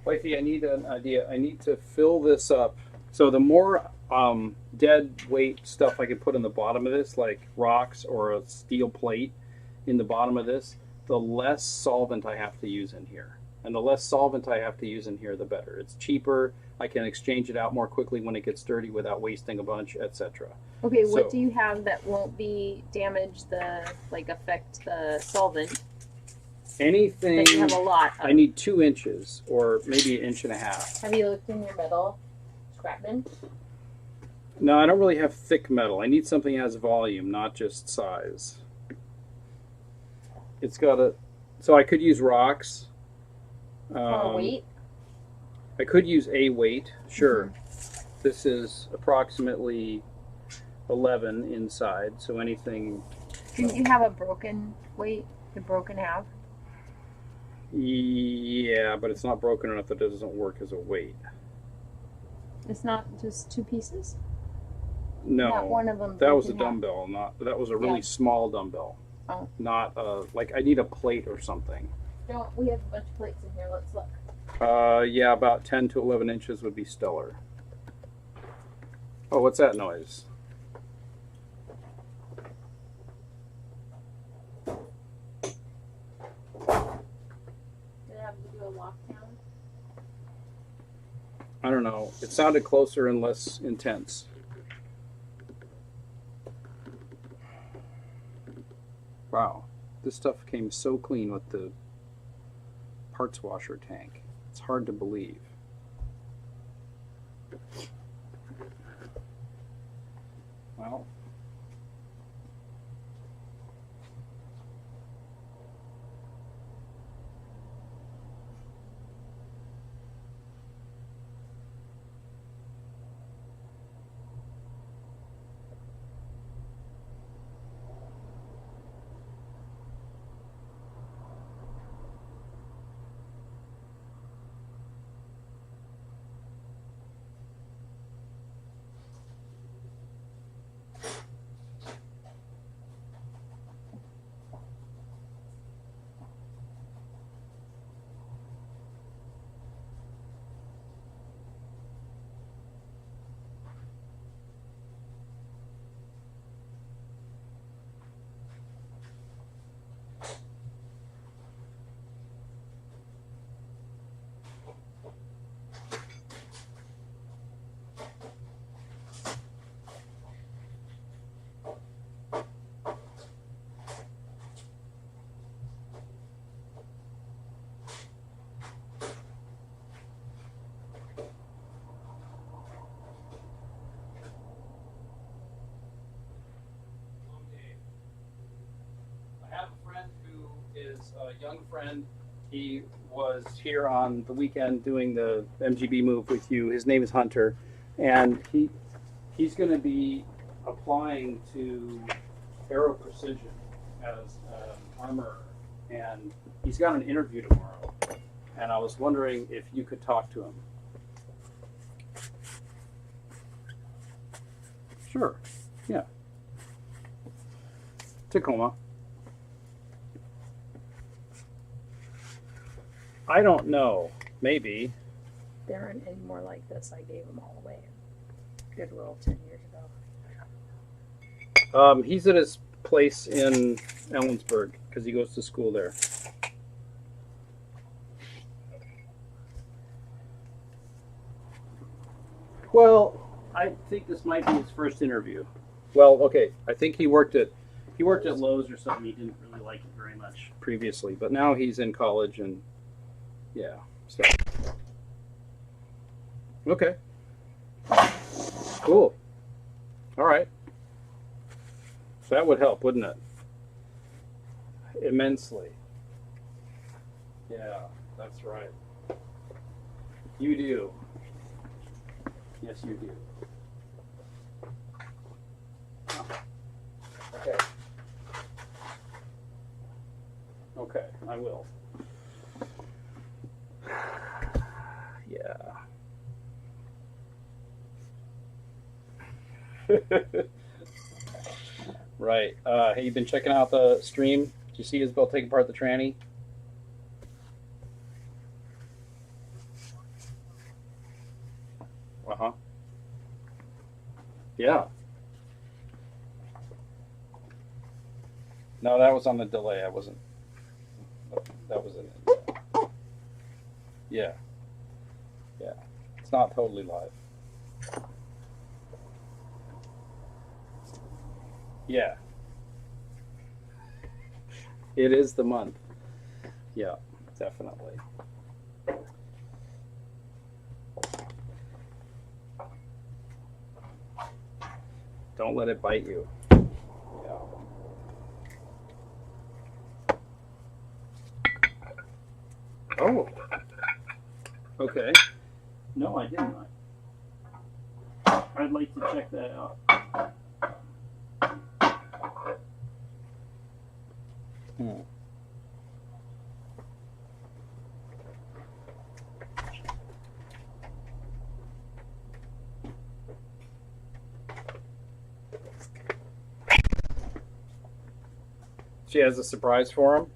Wifey, I need an idea. I need to fill this up. So the more dead weight stuff I can put in the bottom of this, like rocks or a steel plate in the bottom of this, the less solvent I have to use in here. And the less solvent I have to use in here, the better. It's cheaper. I can exchange it out more quickly when it gets dirty without wasting a bunch, etc. Okay, what do you have that won't be damage affect the solvent? Anything. That you have a lot of. I need 2 inches or maybe 1.5 inches. Have you looked in your metal scrap bin? No, I don't really have thick metal. I need something that has volume, not just size. It's got So I could use rocks. For weight? I could use a weight, sure. This is approximately 11 inside, so anything. Didn't you have a broken weight? The broken half? Yeah, but it's not broken enough that it doesn't work as a weight. It's not just two pieces? No, Not one of them. that was a dumbbell. That was a really small dumbbell. Oh. Not like I need a plate or something. We have a bunch of plates in here. Let's look. Yeah, about 10 to 11 inches would be stellar. Oh, what's that noise? Did it have to do a lockdown? I don't know. It sounded closer and less intense. Wow, this stuff came so clean with the parts washer tank. It's hard to believe. Well, I have a friend who is a young friend. He was here on the weekend doing the MGB move with you. His name is Hunter, and he's going to be applying to Aero Precision as an armorer, and he's got an interview tomorrow. And I was wondering if you could talk to him. Sure. Yeah. Tacoma. I don't know. Maybe. There aren't any more like this. I gave them all away at Goodwill 10 years ago. He's at his place in Ellensburg because he goes to school there. Well, I think this might be his first interview. Well, okay. I think he worked at Lowe's or something. He didn't really like it very much previously, but now he's in college and yeah. So okay. Cool. All right. That would help, wouldn't it? Immensely. Yeah, that's right. You do. Yes, you do. Okay. Okay, I will. Yeah. Right. Hey, you been checking out the stream? Did you see Isabel taking apart the tranny? Uh-huh. Yeah. No, that was on the delay. I wasn't. That was it. Yeah. Yeah. It's not totally live. Yeah. It is the month. Yeah, definitely. Don't let it bite you. Yeah. Oh. Okay. No, I did not. I'd like to check that out. She has a surprise for him.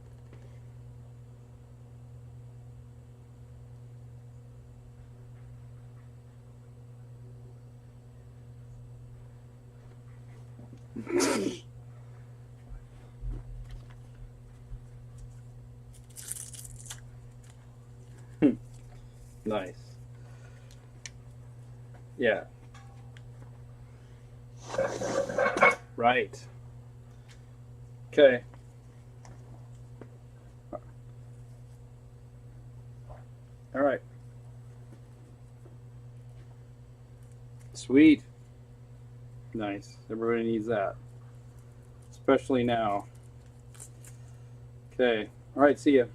Nice. Yeah. Right. Okay. All right. Sweet. Nice. Everybody needs that. Especially now. Okay. All right. See ya.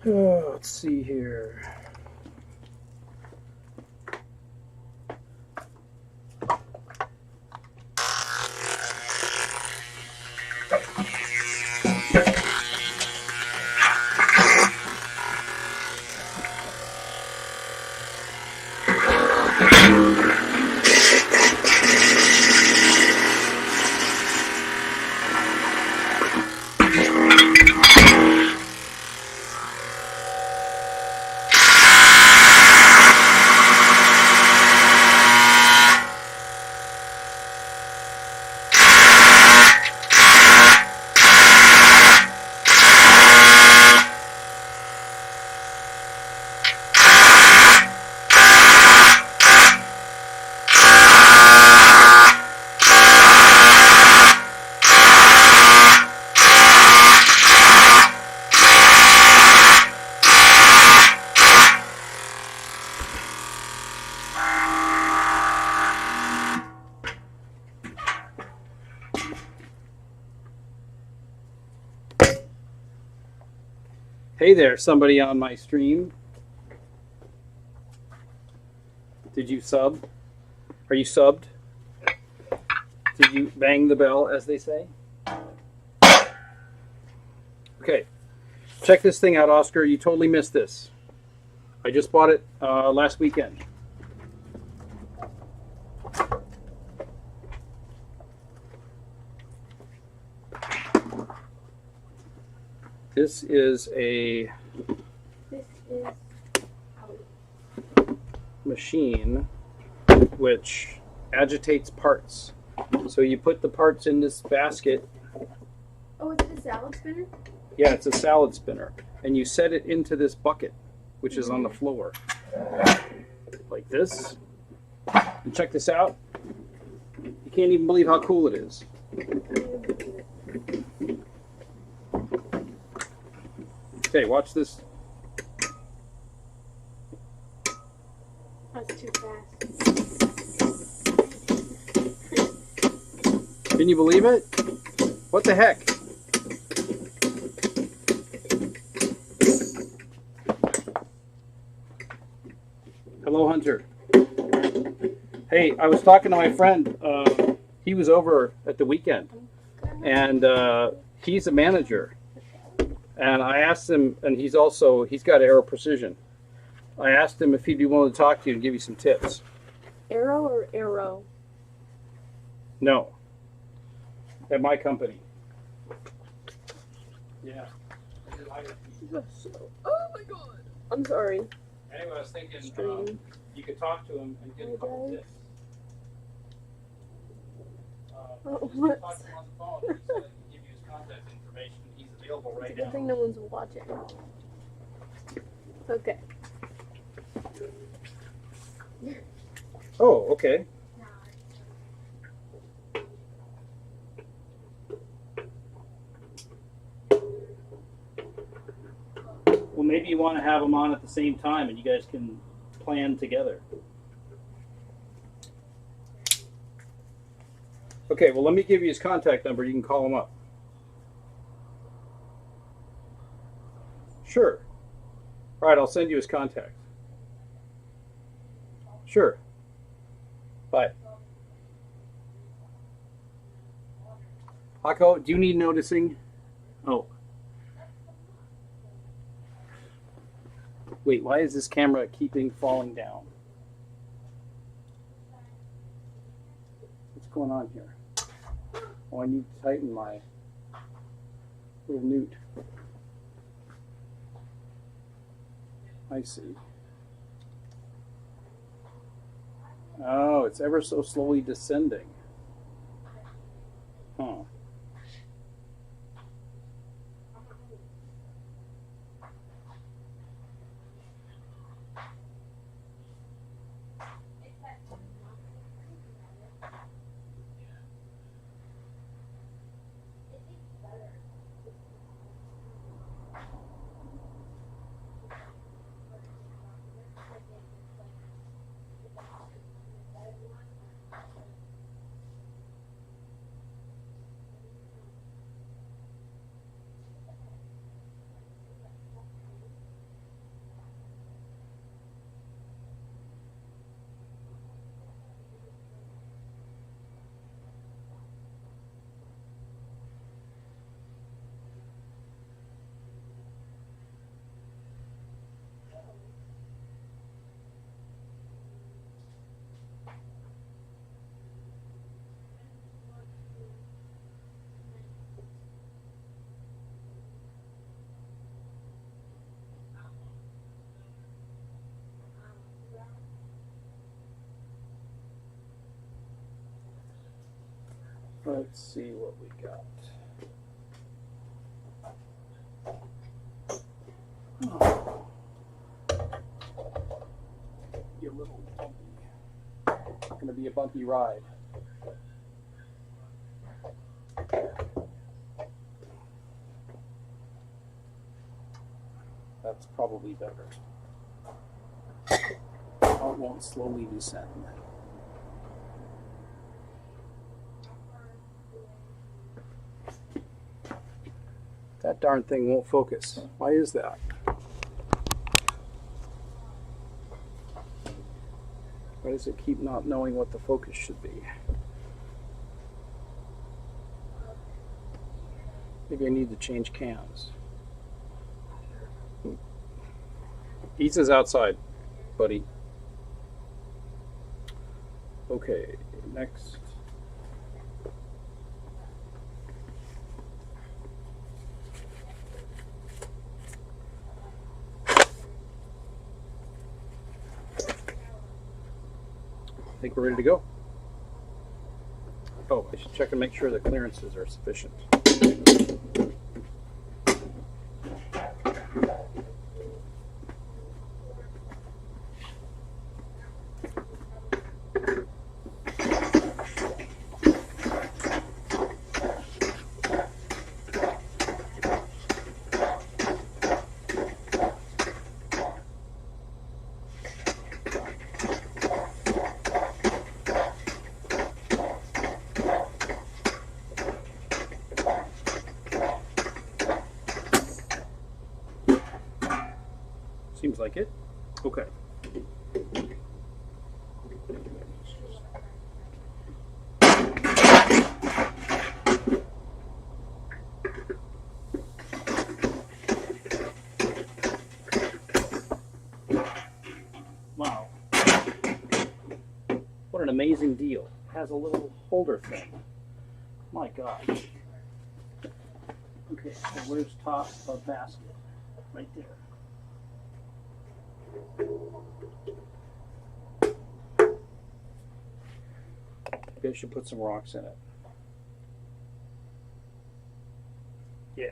Oh, let's see here. Hey there, somebody on my stream. Did you sub? Are you subbed? Did you bang the bell, as they say? Okay. Check this thing out, Oscar. You totally missed this. I just bought it last weekend. This is a machine which agitates parts. So you put the parts in this basket. Oh, is it a salad spinner? Yeah, it's a salad spinner. And you set it into this bucket, which is on the floor. Like this. And check this out. You can't even believe how cool it is. Okay, watch this. That's too fast. Can you believe it? What the heck? Hello, Hunter. Hey, I was talking to my friend. He was over at the weekend, and he's a manager. And I asked him, and he's got Aero Precision. I asked him if he'd be willing to talk to you and give you some tips. Arrow or arrow? No. At my company. Yeah. Oh my god. I'm sorry. Anyway, I was thinking you could talk to him and get a couple tips. What? Talk to him on the phone. He said he can give you his contact information. He's available right now. Good thing no one's watching. Okay. Oh, okay. Well, maybe you want to have them on at the same time and you guys can plan together. Okay, well, let me give you his contact number. You can call him up. Sure. All right, I'll send you his contact. Sure. Bye. Hako, do you need noticing? Oh. Wait, why is this camera keeping falling down? What's going on here? Oh, I need to tighten my little newt. I see. Oh, it's ever so slowly descending. Huh. Let's see what we got. Oh. Be a little bumpy. It's going to be a bumpy ride. That's probably better. It won't slowly descend. That darn thing won't focus. Why is that? Why does it keep not knowing what the focus should be? Maybe I need to change cams. Ethan's outside, buddy. Okay, next. I think we're ready to go. Oh, I should check and make sure the clearances are sufficient. Seems like it. Okay. Wow. What an amazing deal. It has a little holder thing. My gosh. Okay, so where's top of basket? Right there. Maybe I should put some rocks in it. Yeah.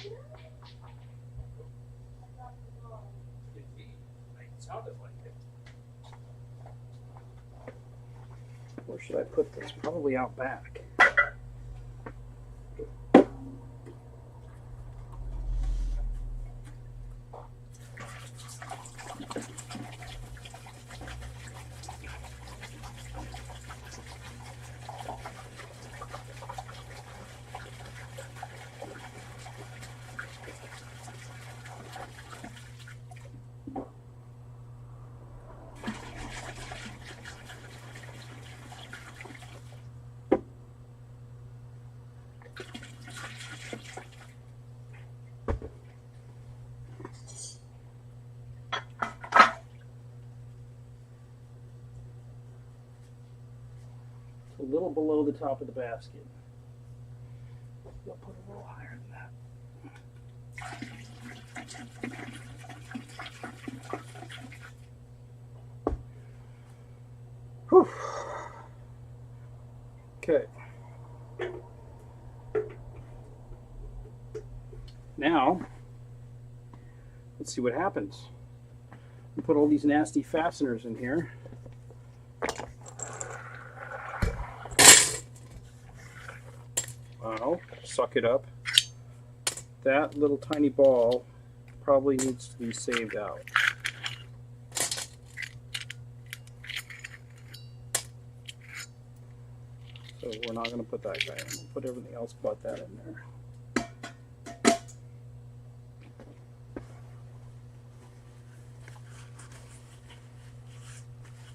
It sounded like it. Where should I put this? Probably out back. A little below the top of the basket. We'll put a little higher than that. Whew. Okay. Now, let's see what happens. We put all these nasty fasteners in here. Wow, suck it up. That little tiny ball probably needs to be saved out. So we're not going to put that guy in. We'll put everything else but that in there.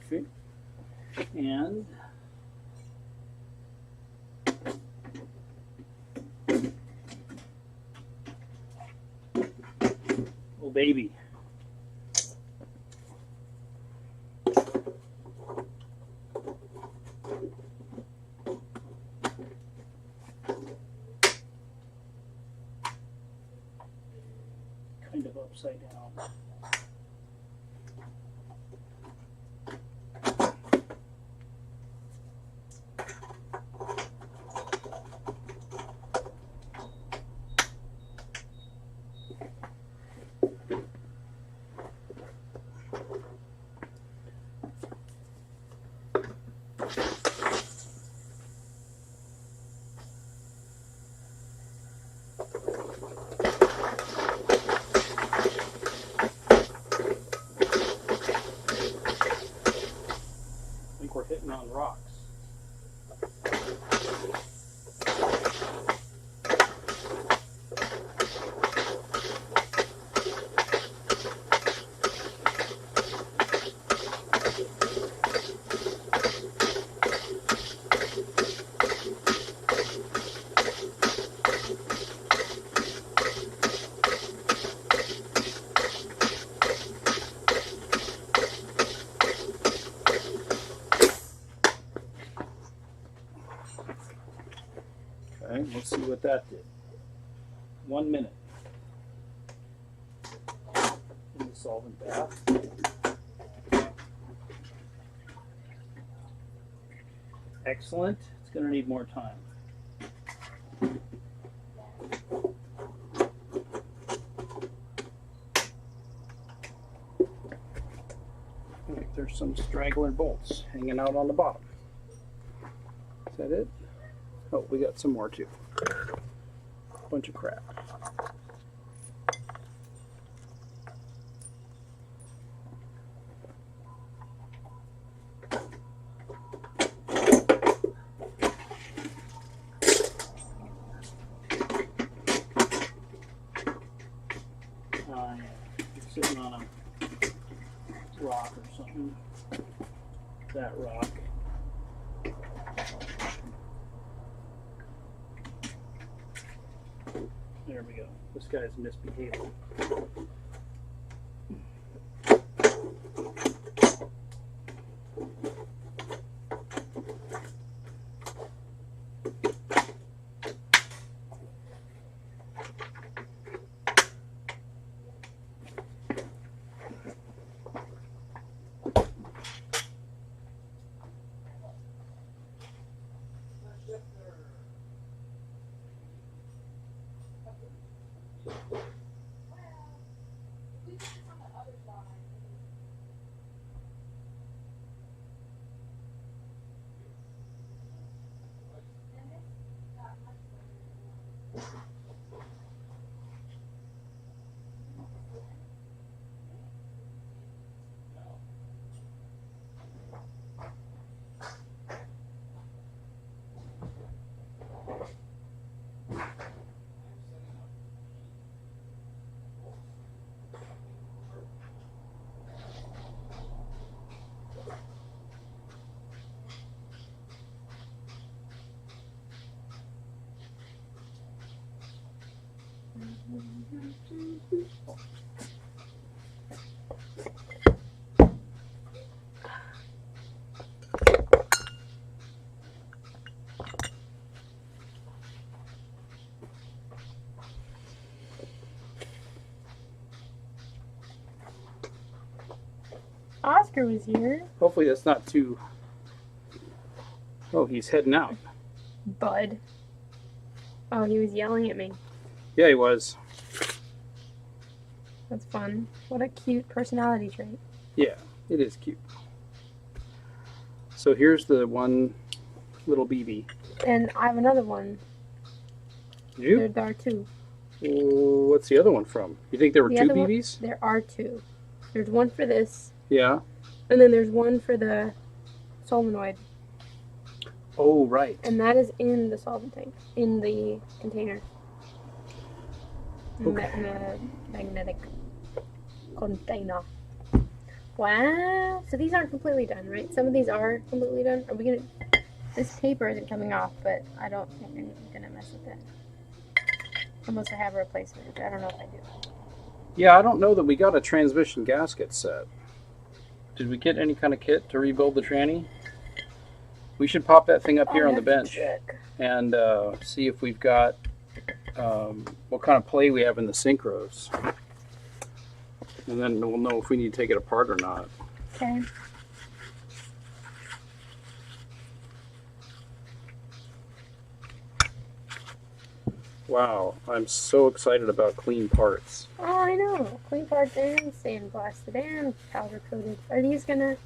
Okay. And oh baby. Kind of upside down. We're hitting on rocks. Okay, let's see what that did. 1 minute in the solvent bath. Excellent. It's going to need more time. There's some straggler bolts hanging out on the bottom. Is that it? Oh, we got some more too. Bunch of crap. It's sitting on a rock or something. That rock. There we go. This guy's misbehaving. Oscar was here. Hopefully that's not too... Oh, he's heading out. Bud. Oh, he was yelling at me. Yeah, he was. That's fun. What a cute personality trait. Yeah, it is cute. So here's the one little BB. And I have another one. You? There are two. What's the other one from? You think there were two BBs? There are two. There's one for this. Yeah. And then there's one for the solenoid. Oh, right. And that is in the solvent tank, in the container. Okay. In the magnetic container. Wow. So these aren't completely done, right? Some of these are completely done. Are we gonna... This paper isn't coming off, but I don't think I'm gonna mess with it. Unless I have a replacement. I don't know if I do. Yeah, I don't know that we got a transmission gasket set. Did we get any kind of kit to rebuild the tranny? We should pop that thing up here on the bench and see if we've got what kind of play we have in the synchros. And then we'll know if we need to take it apart or not. Okay. Wow, I'm so excited about clean parts. Oh, I know. Clean parts and sandblasted and powder coated. Are these gonna...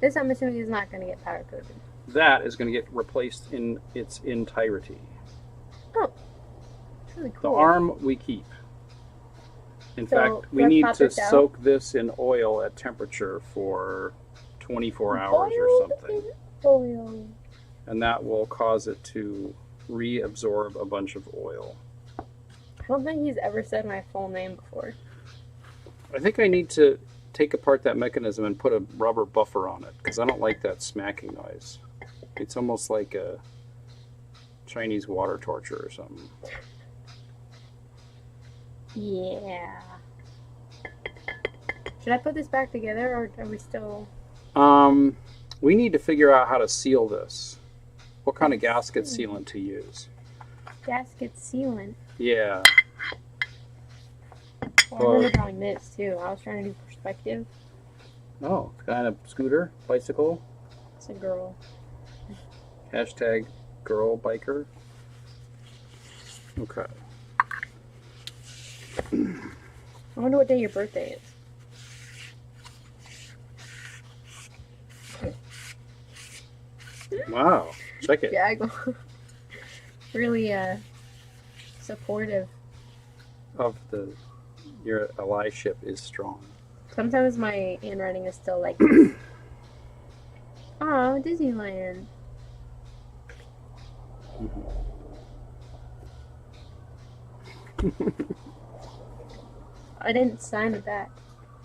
This I'm assuming is not gonna get powder coated. That is going to get replaced in its entirety. Oh, that's really cool. The arm we keep. In fact, we need to soak this in oil at temperature for 24 hours or something. Oil. And that will cause it to reabsorb a bunch of oil. I don't think he's ever said my full name before. I think I need to take apart that mechanism and put a rubber buffer on it because I don't like that smacking noise. It's almost like a Chinese water torture or something. Yeah. Should I put this back together or are we still... We need to figure out how to seal this. What kind of gasket sealant to use. Gasket sealant? Yeah. Well, I remember drawing this too. I was trying to do perspective. Oh, kind of scooter, bicycle. It's a girl. Hashtag girl biker. Okay. I wonder what day your birthday is. Wow. Check it. Gaggle. Really supportive. Of your allyship is strong. Sometimes my handwriting is still like oh, Disneyland. I didn't sign it back.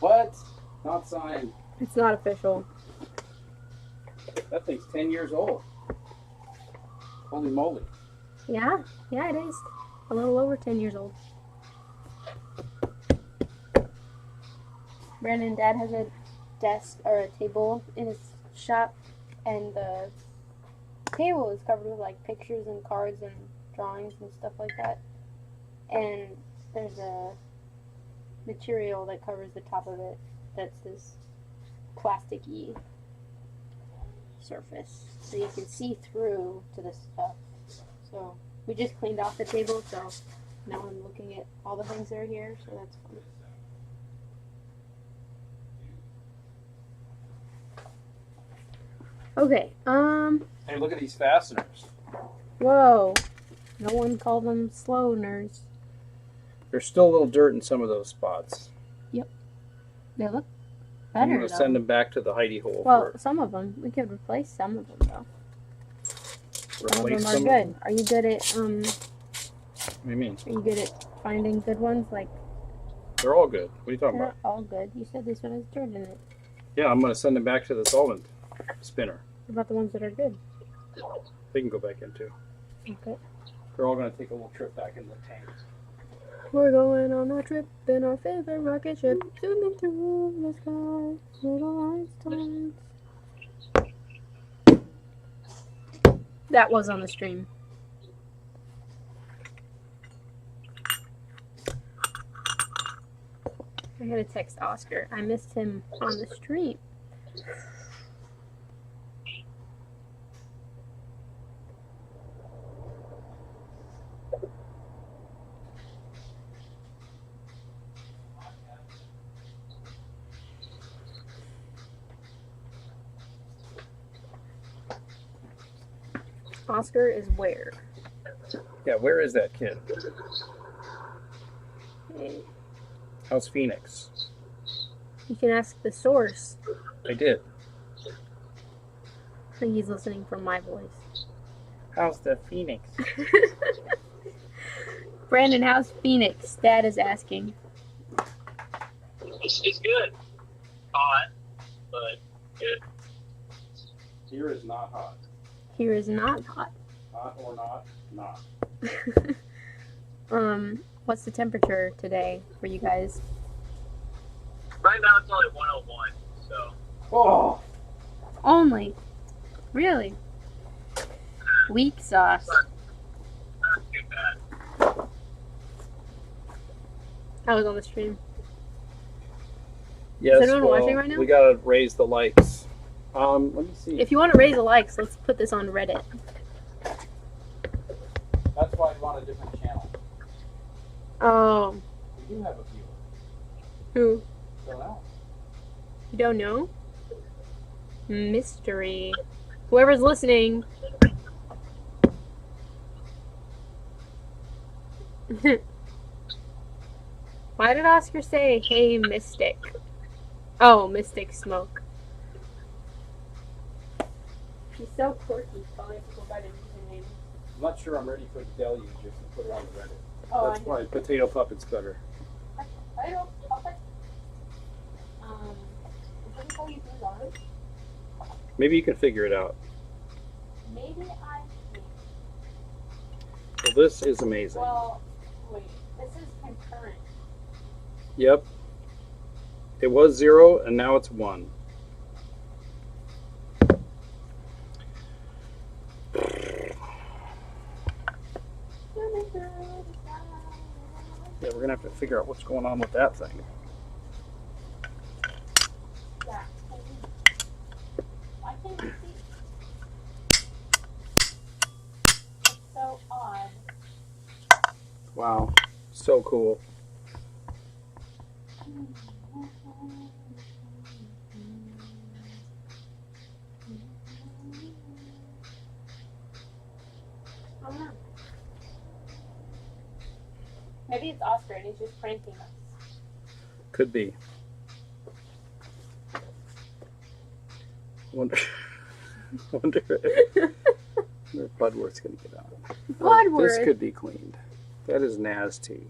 What? Not signed. It's not official. That thing's 10 years old. Holy moly. Yeah, it is. A little over 10 years old. Brandon, Dad has a desk or a table in his shop, and the table is covered with like pictures and cards and drawings and stuff like that. And there's a material that covers the top of it that's this plasticky surface, so you can see through to this stuff. So we just cleaned off the table, so now I'm looking at all the things that are here, so that's fun. Okay, Hey, look at these fasteners. whoa, No one call them slowers. There's still a little dirt in some of those spots. They look I'm better, going to though. send them back to the hidey hole. Well, some of them. We could replace some of them, though. Some of them are good. Are you good at, What do you mean? Are you good at finding good ones? Like, They're all good. What are you talking they're about? all good. You said this one has dirt in it. Yeah, I'm going to send them back to the solvent spinner. What about the ones that are good? They can go back in too. Okay. They're all going to take a little trip back in the tank. We're going on a trip in our favorite rocket ship, zooming through the sky, little Einsteins. That was on the stream. I gotta text Oscar. I missed him on the stream. Oscar is where? Yeah, where is that kid? How's Phoenix? You can ask the source. I did. I think he's listening from my voice. How's the Phoenix? Brandon, how's Phoenix? Dad is asking. It's good. Hot, but good. Here is not hot. Here is not hot. Hot or not, not. What's the temperature today for you guys? Right now it's only 101, so. Oh! Only. Really? Weak sauce. Not too bad. I was on the stream. Yes, Is anyone watching right now? We gotta raise the likes. Let me see. If you want to raise the likes, let's put this on Reddit. That's why I want a different channel. Oh. We do have a viewer. Who? Don't know. You don't know? Mystery. Whoever's listening. Why did Oscar say, hey, Mystic? Oh, Mystic Smoke. He's so quirky, calling people by their username. I'm not sure I'm ready for the deluge if you put it on the Reddit. Oh, That's why Potato Puppet's better. I don't know. Did you call you through Maybe you can figure it out. Maybe I can. Well, this is amazing. Well, wait. This is concurrent. Yep. It was 0 and now it's 1. Yeah, we're gonna have to figure out what's going on with that thing. Yeah. I think it's so odd. Wow, so cool. Maybe it's Oscar and he's just pranking us. Could be. Wonder if Budworth's gonna get on. Budworth. This could be cleaned. That is nasty.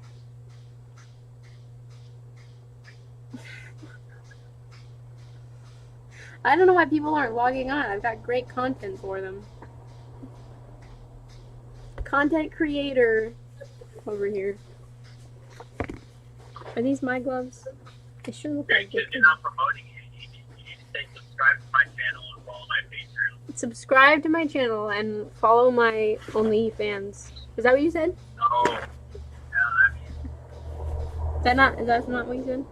I don't know why people aren't logging on. I've got great content for them. Content creator over here. Are these my gloves? They sure look like You're not promoting it. You need to say subscribe to my channel and follow my Patreon. Subscribe to my channel and follow my OnlyFans. Is that what you said? No. Yeah, I mean, Is that not what you said?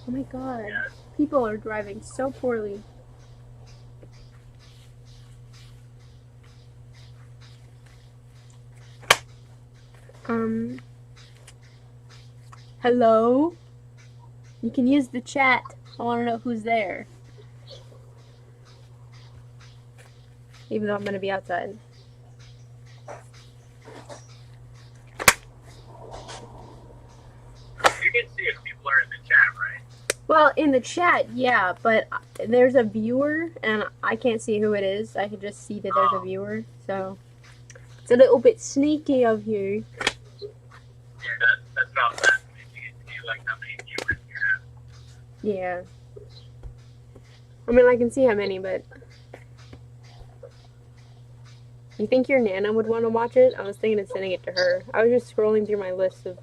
Oh my god. yeah. People are driving so poorly. Hello? You can use the chat. I want to know who's there. Even though I'm going to be outside. Well, in the chat, yeah, but there's a viewer, and I can't see who it is. I can just see that there's a viewer, so it's a little bit sneaky of you. Yeah, that's about that. You can see like how many viewers you have. Yeah. I mean, I can see how many, but you think your Nana would want to watch it? I was thinking of sending it to her. I was just scrolling through my list of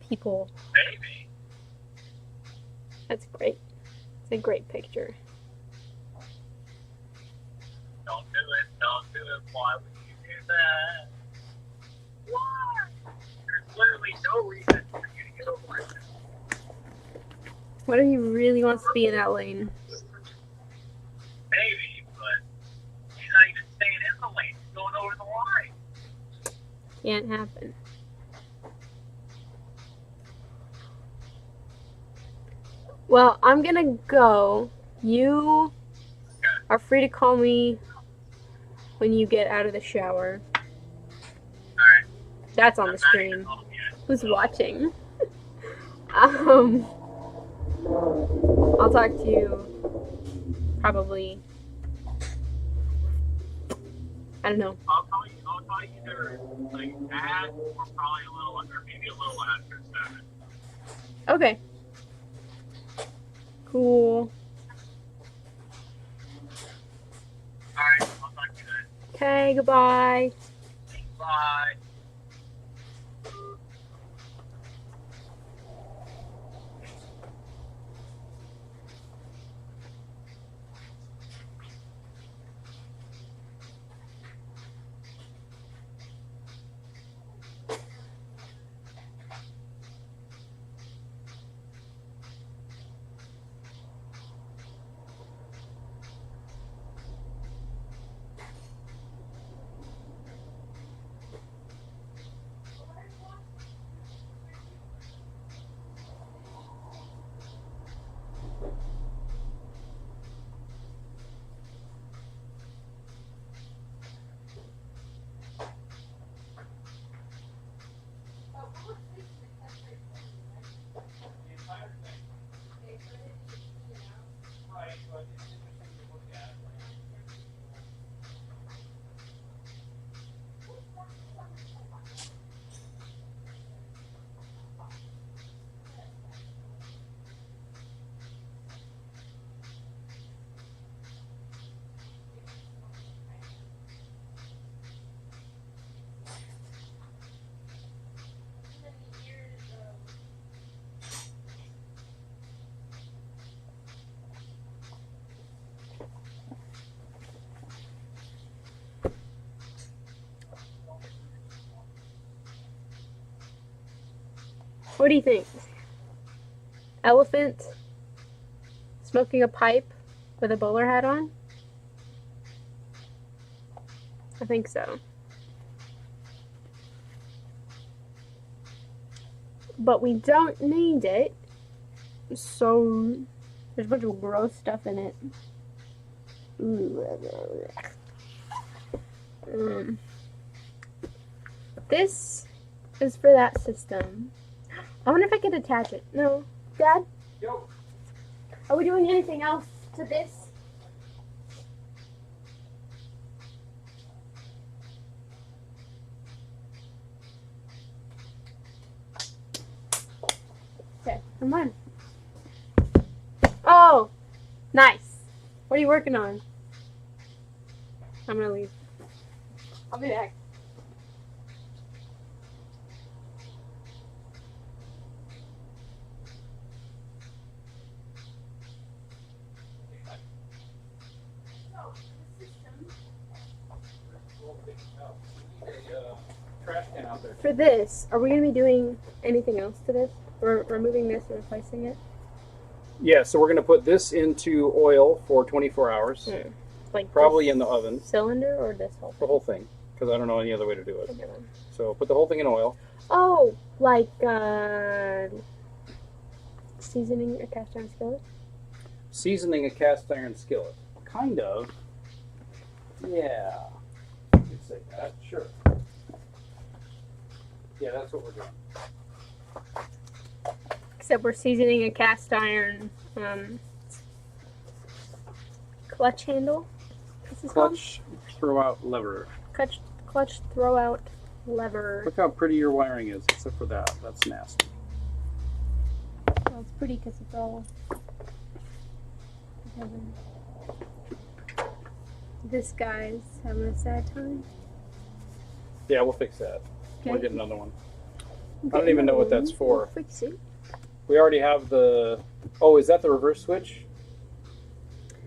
people. Maybe. That's great. It's a great picture. Don't do it. Don't do it. Why would you do that? Why? There's literally no reason for you to get over it. What if he really wants to be in that lane? Maybe, but he's not even staying in the lane. He's going over the line. Can't happen. Well, I'm gonna go. You are free to call me when you get out of the shower. Alright. That's on the stream. Who's watching? I'll talk to you probably. I don't know. I'll call you either like at or probably a little under, maybe a little after 7. Okay. Cool. Alright, I'll talk to you then. Okay, goodbye. Bye. What do you think? Elephant smoking a pipe with a bowler hat on? I think so. But we don't need it, so there's a bunch of gross stuff in it. This is for that system. I wonder if I could attach it. No. Dad? Yo. Are we doing anything else to this? Okay, come on. Oh! Nice. What are you working on? I'm gonna leave. I'll be back. Trash can out there. For this, are we going to be doing anything else to this? We're removing this or replacing it? Yeah, so we're going to put this into oil for 24 hours. Like Probably in the oven. Cylinder or this whole The thing? whole thing, because I don't know any other way to do it. Okay, then. So put the whole thing in oil. Oh, like seasoning a cast iron skillet? Seasoning a cast iron skillet. Kind of. Yeah. You could say that, sure. Yeah, that's what we're doing. Except we're seasoning a cast iron clutch handle. What's this called? Clutch throwout lever. Clutch throwout lever. Look how pretty your wiring is, except for that. That's nasty. Well, it's pretty because it's all. This guy's having a sad time. Yeah, we'll fix that. Okay. We'll get another one. I don't even know what that's for. We'll fix it. We already have the... Oh, is that the reverse switch?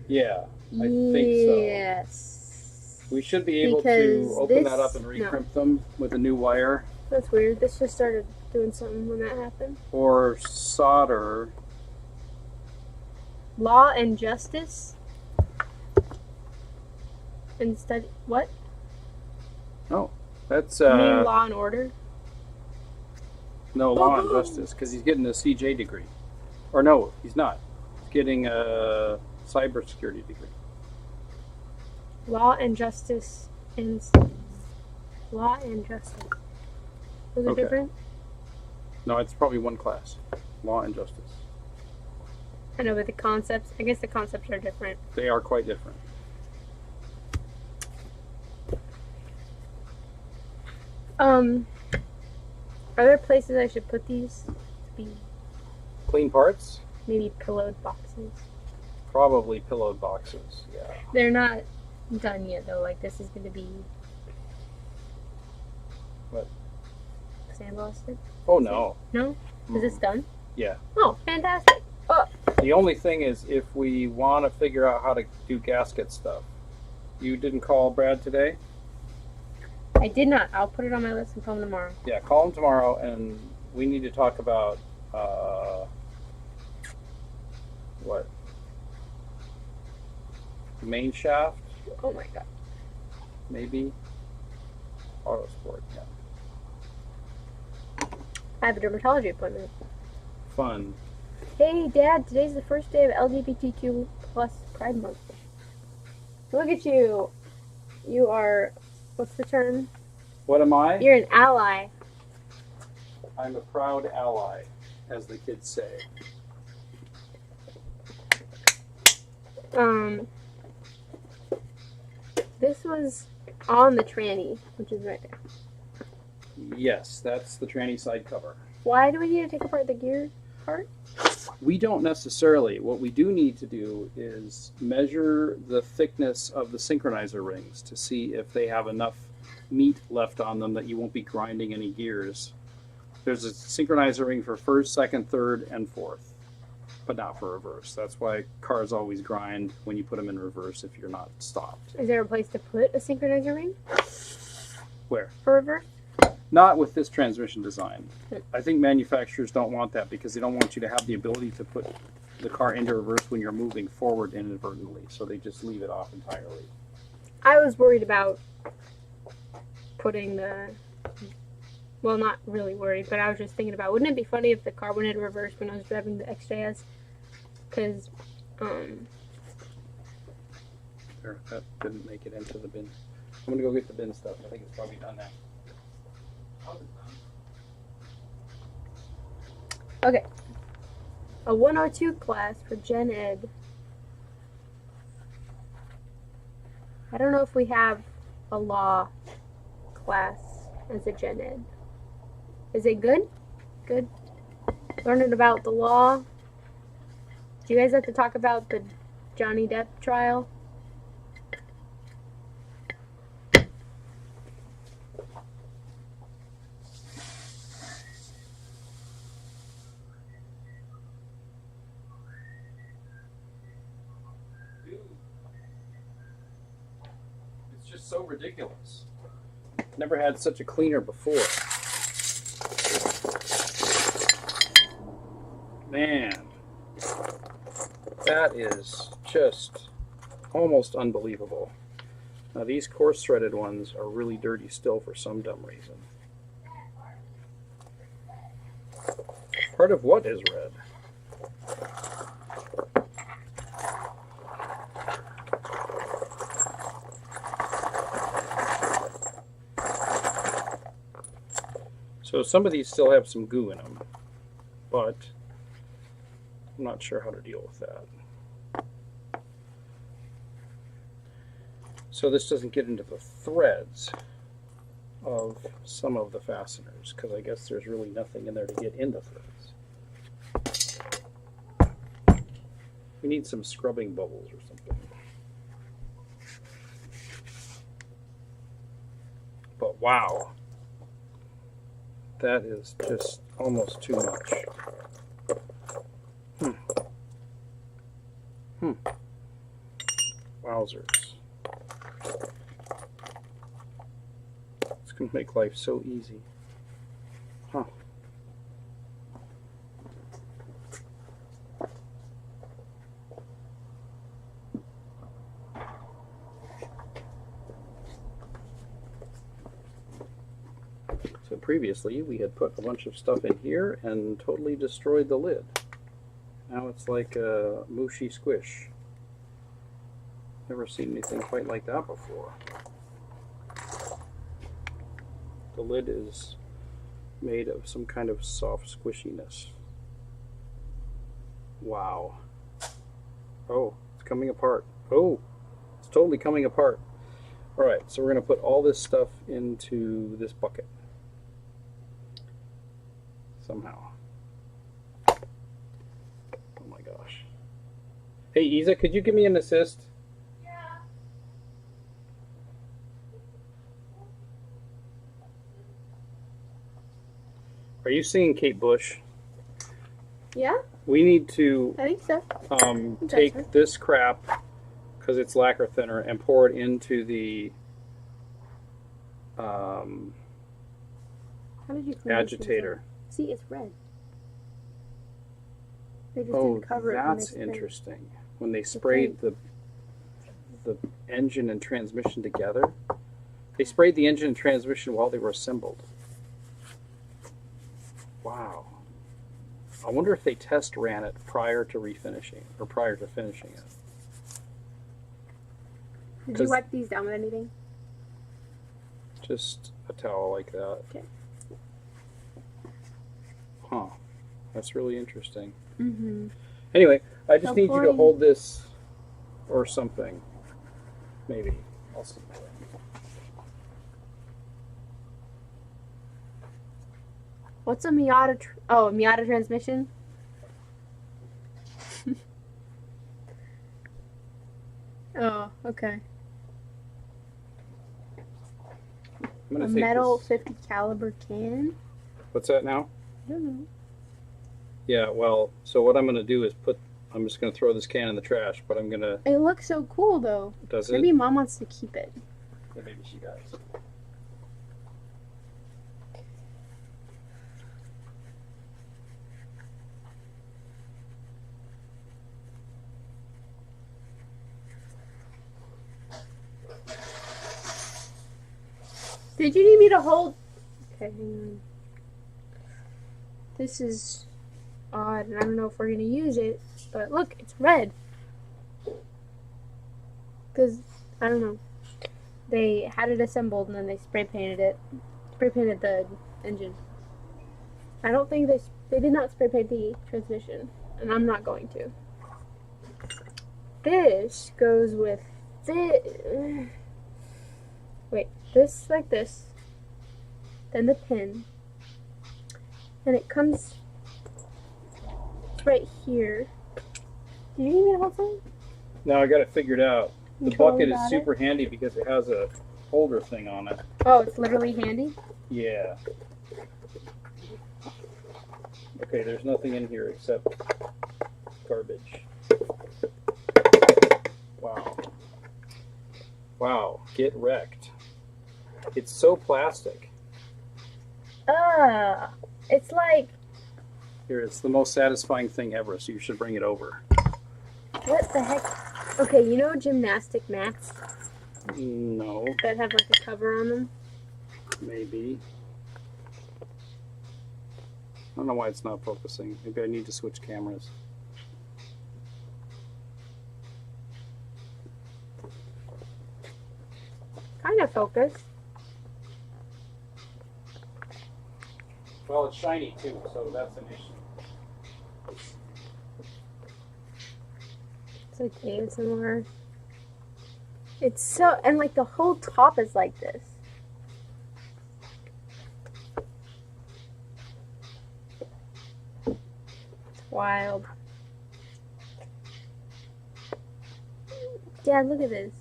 Yeah, I think so. Yes. We should be able to Because open this- that up and recrimp them with a new wire. That's weird. This just started doing something when that happened. Or solder. Law and Justice. Instead, what? Oh, that's... You mean Law and Order? No, Law and Justice, because he's getting a CJ degree. Or no, he's not. He's getting a cybersecurity degree. Law and Justice and Law and Justice. Those are Okay. different? No, it's probably one class. Law and Justice. I know, but the concepts, I guess the concepts are different. They are quite different. Are there places I should put these to be Clean parts? maybe pillowed boxes? Probably pillowed boxes, yeah. They're not done yet though, like this is going to be... What? Sandblasted? Oh, no. No? Is this done? Yeah. Oh, fantastic. Oh, The only thing is, if we want to figure out how to do gasket stuff, you didn't call Brad today? I did not. I'll put it on my list and call him tomorrow. Yeah, call him tomorrow, and we need to talk about, what? Main shaft, Oh my god. maybe? Autosport, yeah. I have a dermatology appointment. Fun. Hey, Dad, today's the first day of LGBTQ plus Pride Month. Look at you. You are, what's the term? What am I? You're an ally. I'm a proud ally, as the kids say. This was on the tranny, which is right there. Yes, that's the tranny side cover. Why do we need to take apart the gear part? We don't necessarily. What we do need to do is measure the thickness of the synchronizer rings to see if they have enough meat left on them that you won't be grinding any gears. There's a synchronizer ring for first, second, third, and fourth, but not for reverse. That's why cars always grind when you put them in reverse if you're not stopped. Is there a place to put a synchronizer ring Where? for reverse? Not with this transmission design. I think manufacturers don't want that because they don't want you to have the ability to put the car into reverse when you're moving forward inadvertently. So they just leave it off entirely. I was worried about putting the... Well, not really worried, but I was just thinking about, wouldn't it be funny if the car went into reverse when I was driving the XJS? Because, There, that didn't make it into the bin. I'm gonna go get the bin stuff. I think it's probably done now. okay. A 102 class for Gen Ed. I don't know if we have a law class as a Gen Ed. Is it good? Good. Learning about the law. Do you guys have to talk about the Johnny Depp trial? It's just so ridiculous. Never had such a cleaner before. Man, that is just almost unbelievable. Now these coarse threaded ones are really dirty still for some dumb reason. Part of what is red? So some of these still have some goo in them, but I'm not sure how to deal with that. So this doesn't get into the threads of some of the fasteners, because I guess there's really nothing in there to get in the threads. We need some scrubbing bubbles or something. But wow, that is just almost too much. Wowzers. It's going to make life so easy. Huh. So previously we had put a bunch of stuff in here and totally destroyed the lid. Now it's like a mushy squish. Never seen anything quite like that before. The lid is made of some kind of soft squishiness. Wow. Oh, it's coming apart. Oh, it's totally coming apart. Alright, so we're going to put all this stuff into this bucket. Somehow. Oh my gosh. Hey, Isa, could you give me an assist? Are you seeing Kate Bush? Yeah, We need to I think so. take this crap, because it's lacquer thinner, and pour it into the How did you clean agitator. this? See, it's red. They just Oh, didn't cover it when they that's sprayed. interesting. When they sprayed the engine and transmission together, they sprayed the engine and transmission while they were assembled. Wow. I wonder if they test ran it prior to refinishing or prior to finishing it. Did 'Cause- you wipe these down with anything? Just a towel like that. Okay. Huh. That's really interesting. Mm-hmm. Anyway, I just need you to Hopefully- hold this or something. Maybe. I'll see. What's a Miata? A Miata transmission? Oh, okay. I'm gonna A take metal this. 50 caliber can? What's that now? I don't know. Yeah, well, so what I'm going to do is I'm just going to throw this can in the trash, but I'm going to, It looks so cool though. does it? Maybe Mom wants to keep it. Yeah, maybe she does. Did you need me to hold? Okay, hang on. This is odd, and I don't know if we're gonna use it, but look, it's red. Because, I don't know. They had it assembled and then they spray painted it. Spray painted the engine. I don't think they did not spray paint the transmission, and I'm not going to. This goes with this. Wait, this like this. Then the pin. And it comes right here. Do you need me to hold something? Now I got it figured out. The You totally bucket is got it? super handy because it has a holder thing on it. Oh, it's literally handy? Yeah. Okay, there's nothing in here except garbage. Wow. Wow, get wrecked. It's so plastic. It's like, Here, it's the most satisfying thing ever, so you should bring it over. what the heck? Okay, you know gymnastic mats No, that have like a cover on them? maybe. I don't know why it's not focusing. Maybe I need to switch cameras. Kind of focused. Well, it's shiny too, so that's an issue. like ASMR. It's so, and like the whole top is like this. It's wild. Dad, look at this.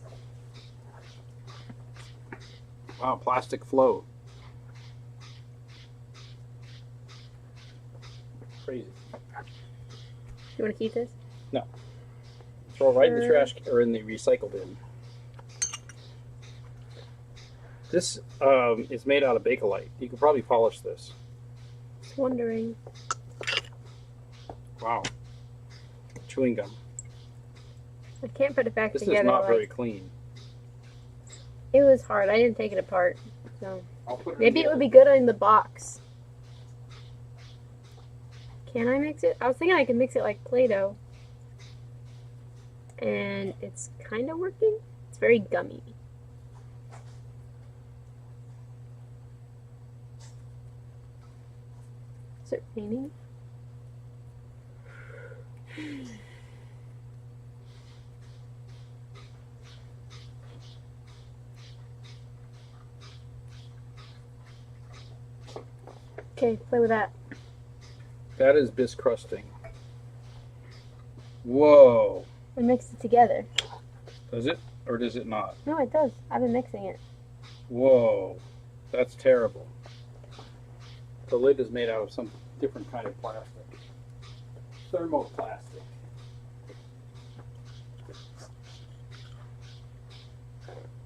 Wow, plastic flow. Crazy. You want to keep this? No. Throw it right in the trash or in the recycle bin. This is made out of Bakelite. You could probably polish this. Just wondering. Wow. Chewing gum. I can't put it back This together. is not like, very clean. It was hard. I didn't take it apart. So I'll put it maybe in it would be good in the box. Can I mix it? I was thinking I could mix it like Play-Doh. And it's kind of working. It's very gummy. Is it raining? Okay, play with that. That is biscrusting. Whoa. And mix it together. Does it? Or does it not? No, it does. I've been mixing it. Whoa. That's terrible. The lid is made out of some different kind of plastic. Thermoplastic.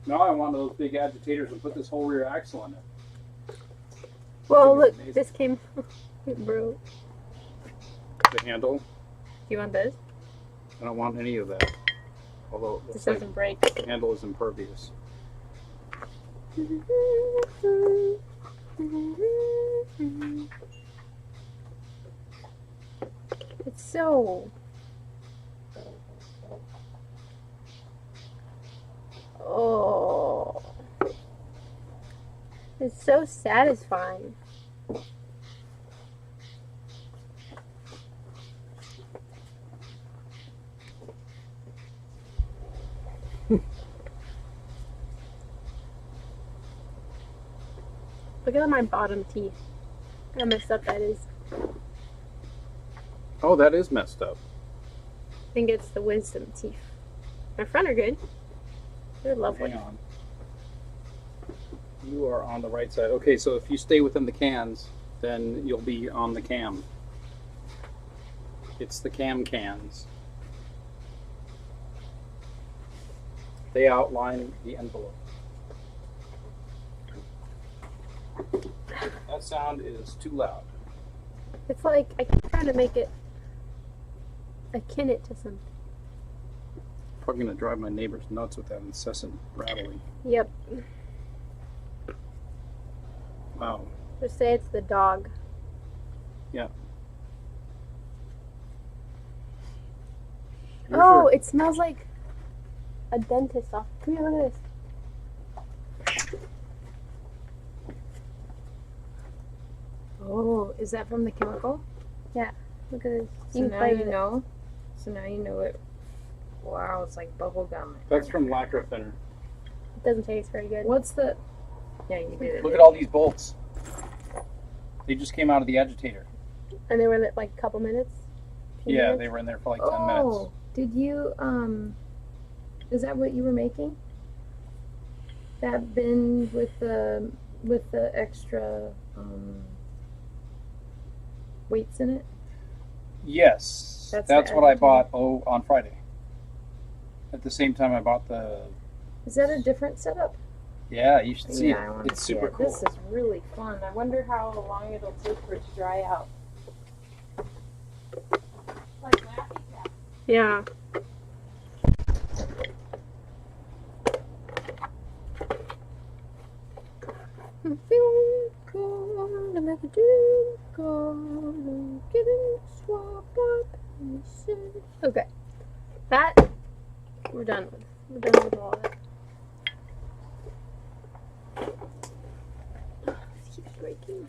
Now I want those big agitators and put this whole rear axle in it. Whoa, look, amazing. this came. It broke. The handle. Do you want this? I don't want any of that. Although it This looks like doesn't break. the handle is impervious. It's so. Oh. It's so satisfying. Look at my bottom teeth. How messed up that is. Oh, that is messed up. I think it's the wisdom teeth. My front are good. They're lovely. Hang on. You are on the right side. Okay, so if you stay within the cans, then you'll be on the cam. It's the cam cans. They outline the envelope. That sound is too loud. It's like I keep trying to make it akin it to something. Probably gonna drive my neighbors nuts with that incessant rattling. Yep. Wow. Just say it's the dog. Yeah. Oh, it smells like a dentist office. Come here, look at this. Oh, is that from the chemical? Yeah. Look at this. So You can now play you with it. know. So now you know it. Wow, it's like bubble gum. That's from lacquer thinner. It doesn't taste very good. What's the? Yeah, you did it. Look at all these bolts. They just came out of the agitator. And they were lit like a couple minutes? Few Yeah, minutes? they were in there for like 10 minutes. Oh, did you? Is that what you were making? That bin with the extra weights in it? Yes, That's that's the what I agitator. bought. Oh, on Friday. At the same time, I bought the. Is that a different setup? Yeah, you should see I it. wanna It's see super it. cool. This is really fun. I wonder how long it'll take for it to dry out. Like Laffy Taffy. Yeah. Gonna make a dream, gonna get it, swap up, and sit. Okay. That we're done with. We're done with all that. It keeps breaking.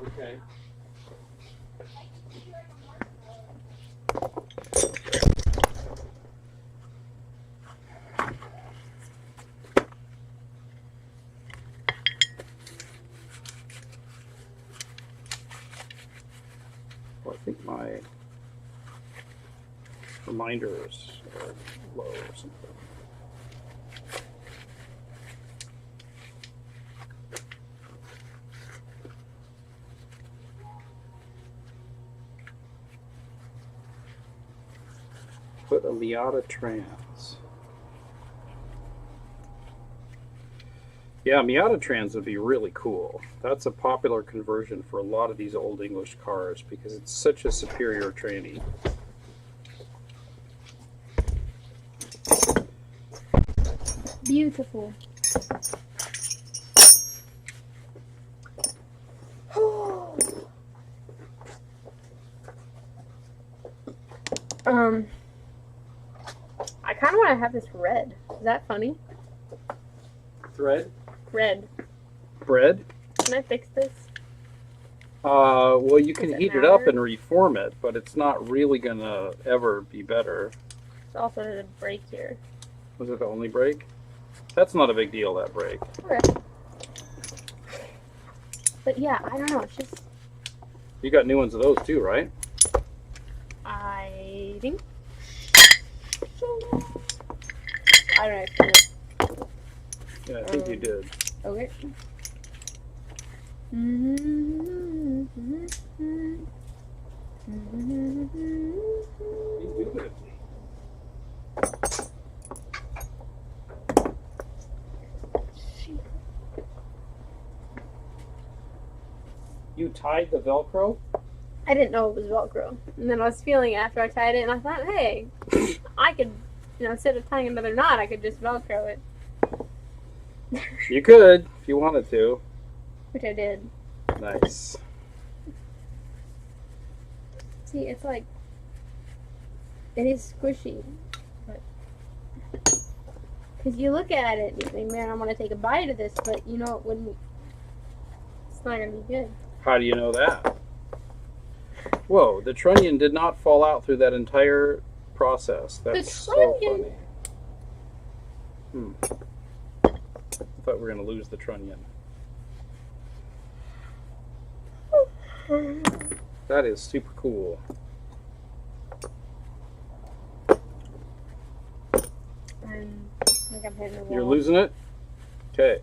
Okay. Well, I think my reminders are low or something. Put a Miata trans. Yeah, Miata trans would be really cool. That's a popular conversion for a lot of these old English cars because it's such a superior tranny. Beautiful. I kind of want to have this red. Is that funny? Thread? Red. Bread? Can I fix this? Well, you can Does it heat it up matter? and reform it, but it's not really gonna ever be better. also a break here. Was it the only break? That's not a big deal, that break. Okay. But yeah, I don't know. It's just You got new ones of those too, right? I think so. I don't know. Yeah, I think you did. Okay. You tied the Velcro? I didn't know it was Velcro. And then I was feeling it after I tied it, and I thought, hey, I could, instead of tying another knot, I could just Velcro it. You could, if you wanted to. Which I did. Nice. See, it's like, it is squishy. Because you look at it and you think, man, I want to take a bite of this, but it wouldn't, it's not going to be good. How do you know that? Whoa, the trunnion did not fall out through that entire process. That's so funny. I thought we were going to lose the trunnion. That is super cool. I think I'm hitting the wall. You're losing it? Okay.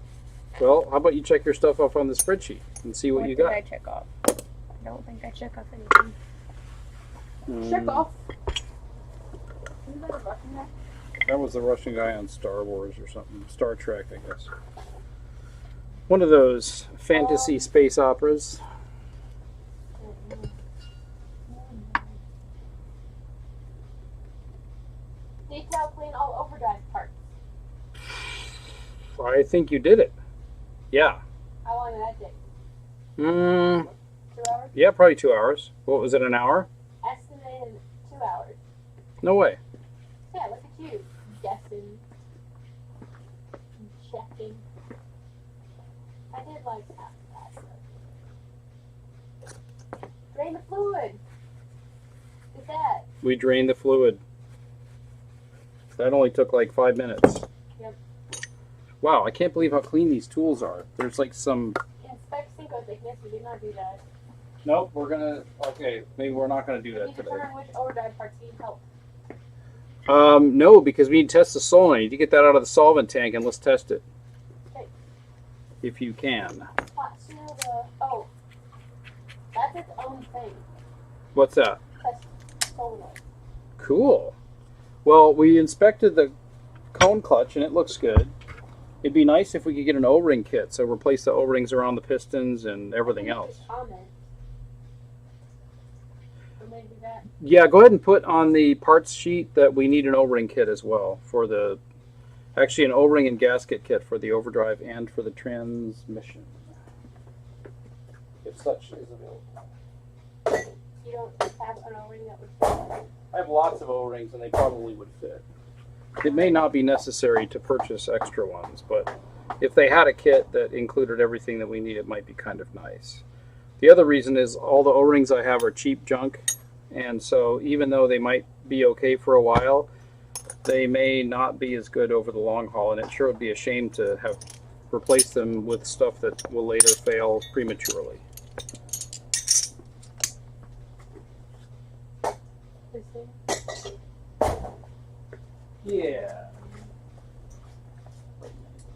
Well, how about you check your stuff off on the spreadsheet and see what you got. What did I check off? I don't think I check off anything. Check off. Isn't that a Russian guy? That was the Russian guy on Star Wars or something. Star Trek, I guess. One of those fantasy space operas. Detail clean all overdrive parts. I think you did it. Yeah. How long did that take? 2 hours? Yeah, probably 2 hours. What was it, an hour? Estimated 2 hours. No way. Yeah, look at you. Guessing. Checking. I did like half that. Drain the fluid. Look at that. We drained the fluid. That only took like 5 minutes. Yep. Wow, I can't believe how clean these tools are. There's like some... Inspect Cinco thickness. We did not do that. Nope, we're gonna... Okay, maybe we're not gonna do that Can you today. determine which overdrive parts need help? No, because we need to test the solenoid. You need to get that out of the solvent tank and let's test it. Okay. If you can. Oh, that's its own thing. What's that? Test solenoid. Cool. Well, we inspected the cone clutch and it looks good. It'd be nice if we could get an O-ring kit, so replace the O-rings around the pistons and everything else. Yeah, go ahead and put on the parts sheet that we need an O-ring kit as well for the, actually an O-ring and gasket kit for the overdrive and for the transmission, if such is available. You don't have an O-ring that would fit? I have lots of O-rings and they probably would fit. It may not be necessary to purchase extra ones, but if they had a kit that included everything that we need, it might be kind of nice. The other reason is all the O-rings I have are cheap junk, and so even though they might be okay for a while, they may not be as good over the long haul, and it sure would be a shame to have replaced them with stuff that will later fail prematurely. Yeah.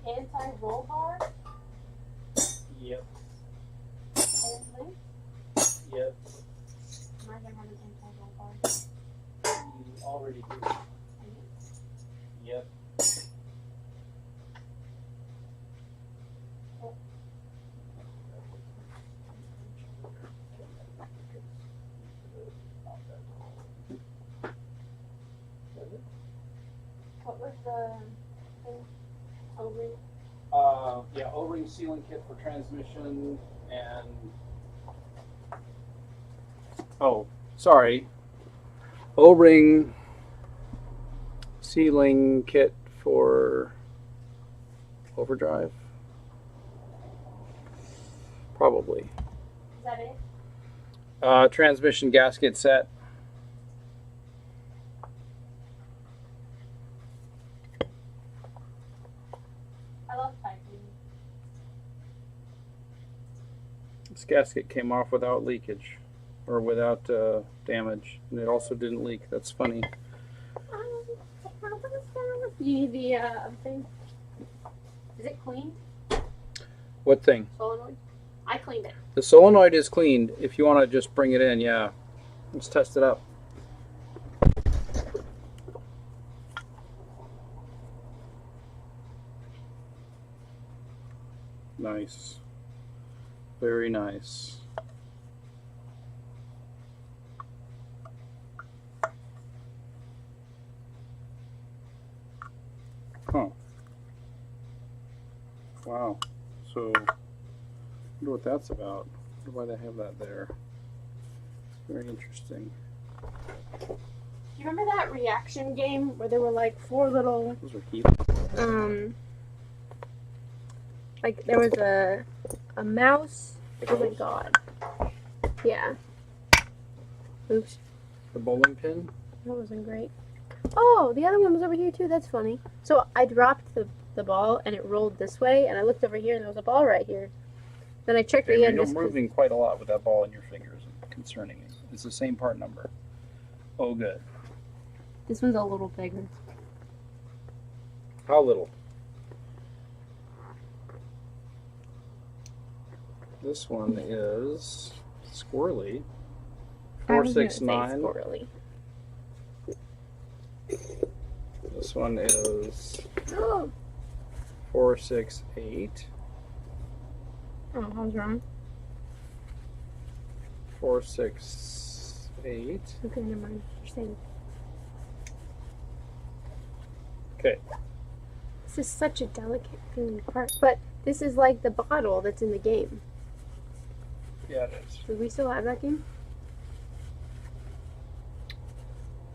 Anti-roll bar? Yep. Handling? Yep. Am I gonna have an anti-roll bar? You already do. Yep. What was the thing? O-ring? Yeah, O-ring sealing kit for transmission and... Oh, sorry. O-ring sealing kit for overdrive? Probably. Is that it? Transmission gasket set. I love typing. This gasket came off without leakage, or without damage, and it also didn't leak. That's funny. You need the thing. Is it cleaned? What thing? Solenoid? I cleaned it. The solenoid is cleaned. If you want to just bring it in, yeah. Let's test it up. Nice. Very nice. Huh. Wow. So, I wonder what that's about. I wonder why they have that there. Very interesting. Do you remember that reaction game where there were like 4 little Those are heat. like there was a mouse. Oh my god. Yeah. Oops. The bowling pin? That wasn't great. Oh, the other one was over here too. That's funny. So I dropped the ball and it rolled this way, and I looked over here and there was a ball right here. Then I checked it again. You're moving quite a lot with that ball in your fingers. Concerning me. It's the same part number. Oh, good. This one's a little bigger. How little? This one is squirrely. 469. Squirrely. This one is 468. Oh, I was wrong. 468. Okay, never mind. You're saying. Okay. This is such a delicate feeling part, but this is like the bottle that's in the game. Yeah, it is. Do we still have that game?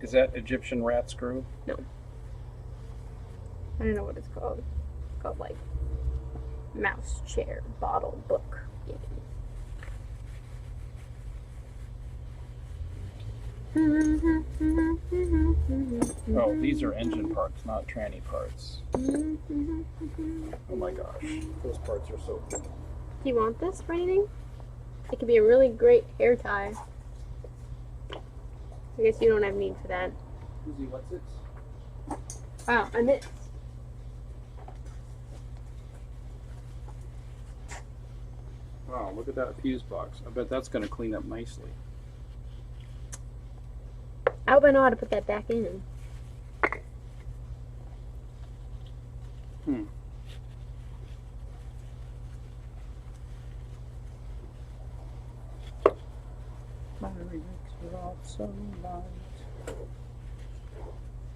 Is that Egyptian rat screw? No. I don't know what it's called. It's called like mouse chair bottle book game. Oh, these are engine parts, not tranny parts. Oh my gosh, those parts are so cool. Do you want this for anything? It could be a really great hair tie. I guess you don't have need for that. Susie, what's this? Wow, I missed. Wow, look at that fuse box. I bet that's going to clean up nicely. I hope I know how to put that back in.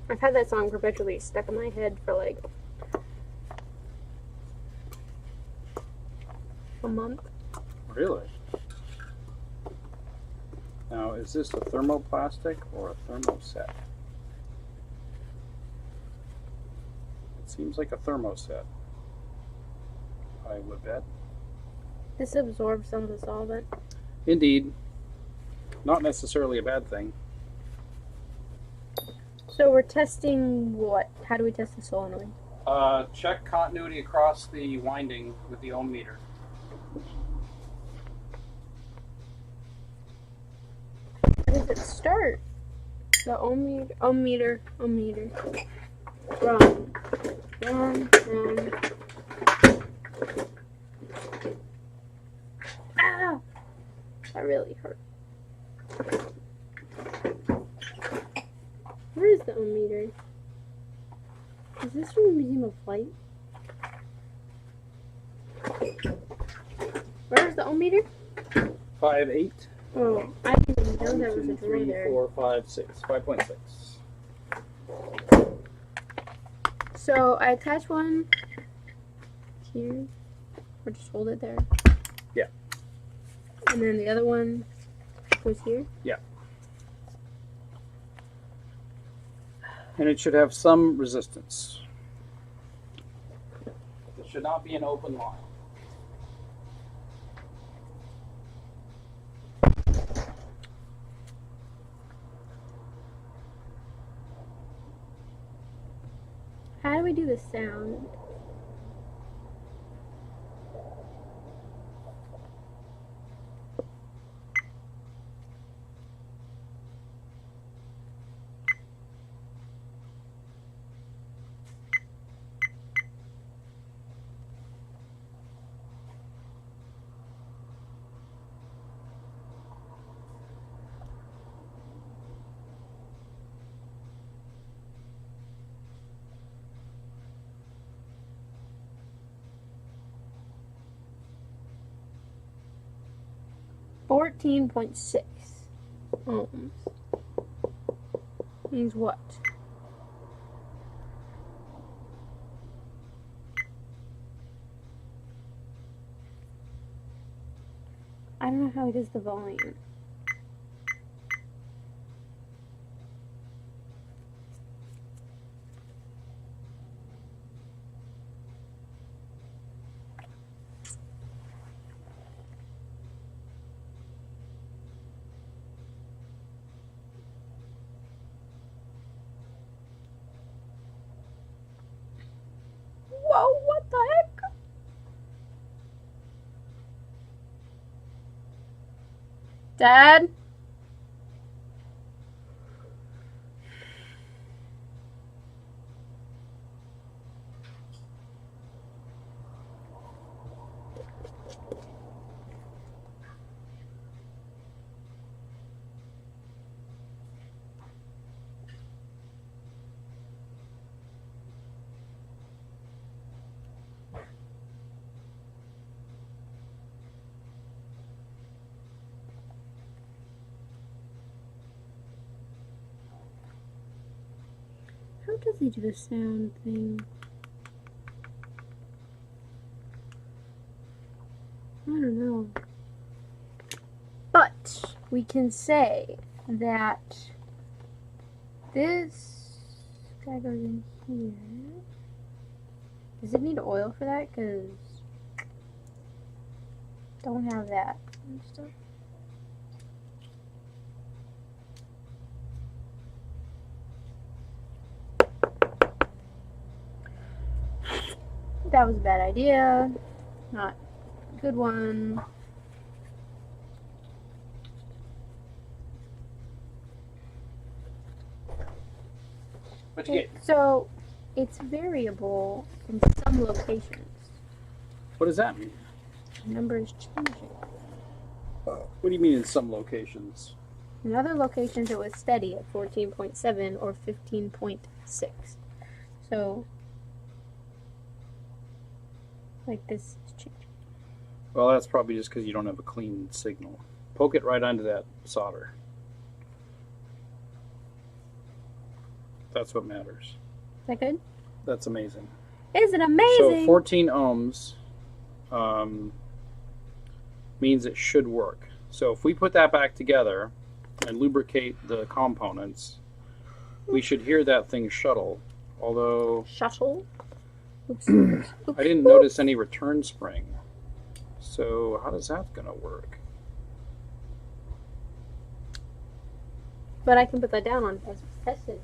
I've had that song perpetually stuck in my head for like a month. Really? Now, is this a thermoplastic or a thermoset? It seems like a thermoset, I would bet. This absorbs some of the solvent. Indeed. Not necessarily a bad thing. So we're testing what? How do we test the solenoid? Check continuity across the winding with the ohm meter. How does it start? The ohm meter. Wrong. Ah! That really hurt. Where is the ohm meter? Is this from the Museum of Light? Where is the ohm meter? 5, 8. Oh, I didn't even know there was a 2, drawer 3, there. 4, 5, 6. 5.6. So I attach one here, or just hold it there. Yeah. And then the other one goes here. Yeah. And it should have some resistance. It should not be an open line. How do we do the sound? 14.6 ohms means what? I don't know how he does the volume. Whoa, what the heck? Dad? How does he do the sound thing? I don't know. But we can say that this guy goes in here. Does it need oil for that? Because don't have that and stuff. That was a bad idea. Not a good one. What'd you get? So, it's variable in some locations. What does that mean? The number is changing. What do you mean in some locations? In other locations, it was steady at 14.7 or 15.6. So, like this is changing. Well, that's probably just because you don't have a clean signal. Poke it right onto that solder. That's what matters. Is that good? That's amazing. Isn't it amazing? So 14 ohms means it should work. So if we put that back together and lubricate the components, we should hear that thing shuttle. Although Shuttle. Oops. I didn't notice any return spring. So how does that gonna work? But I can put that down on as tested.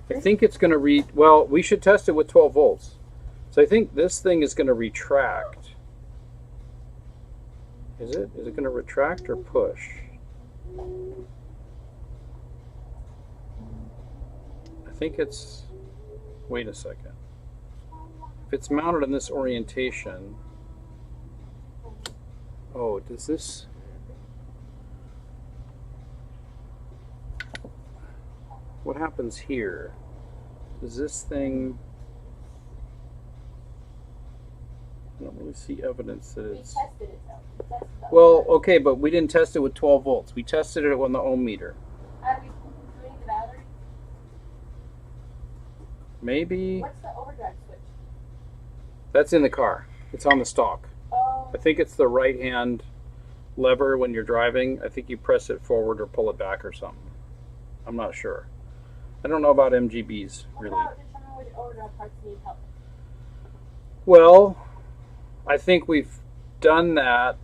I think it's gonna well, we should test it with 12 volts. So I think this thing is gonna retract. Is it? Is it gonna retract or push? I think it's, wait a second. If it's mounted in this orientation, oh, does this, what happens here? Does this thing, I don't really see evidence that it's, well, okay, but we didn't test it with 12 volts. We tested it on the ohm meter. Are we doing the battery? Maybe. What's the overdrive switch? That's in the car. It's on the stalk. Oh. I think it's the right hand lever when you're driving. I think you press it forward or pull it back or something. I'm not sure. I don't know about MGBs, really. What about determining which overdrive parts need help? Well, I think we've done that.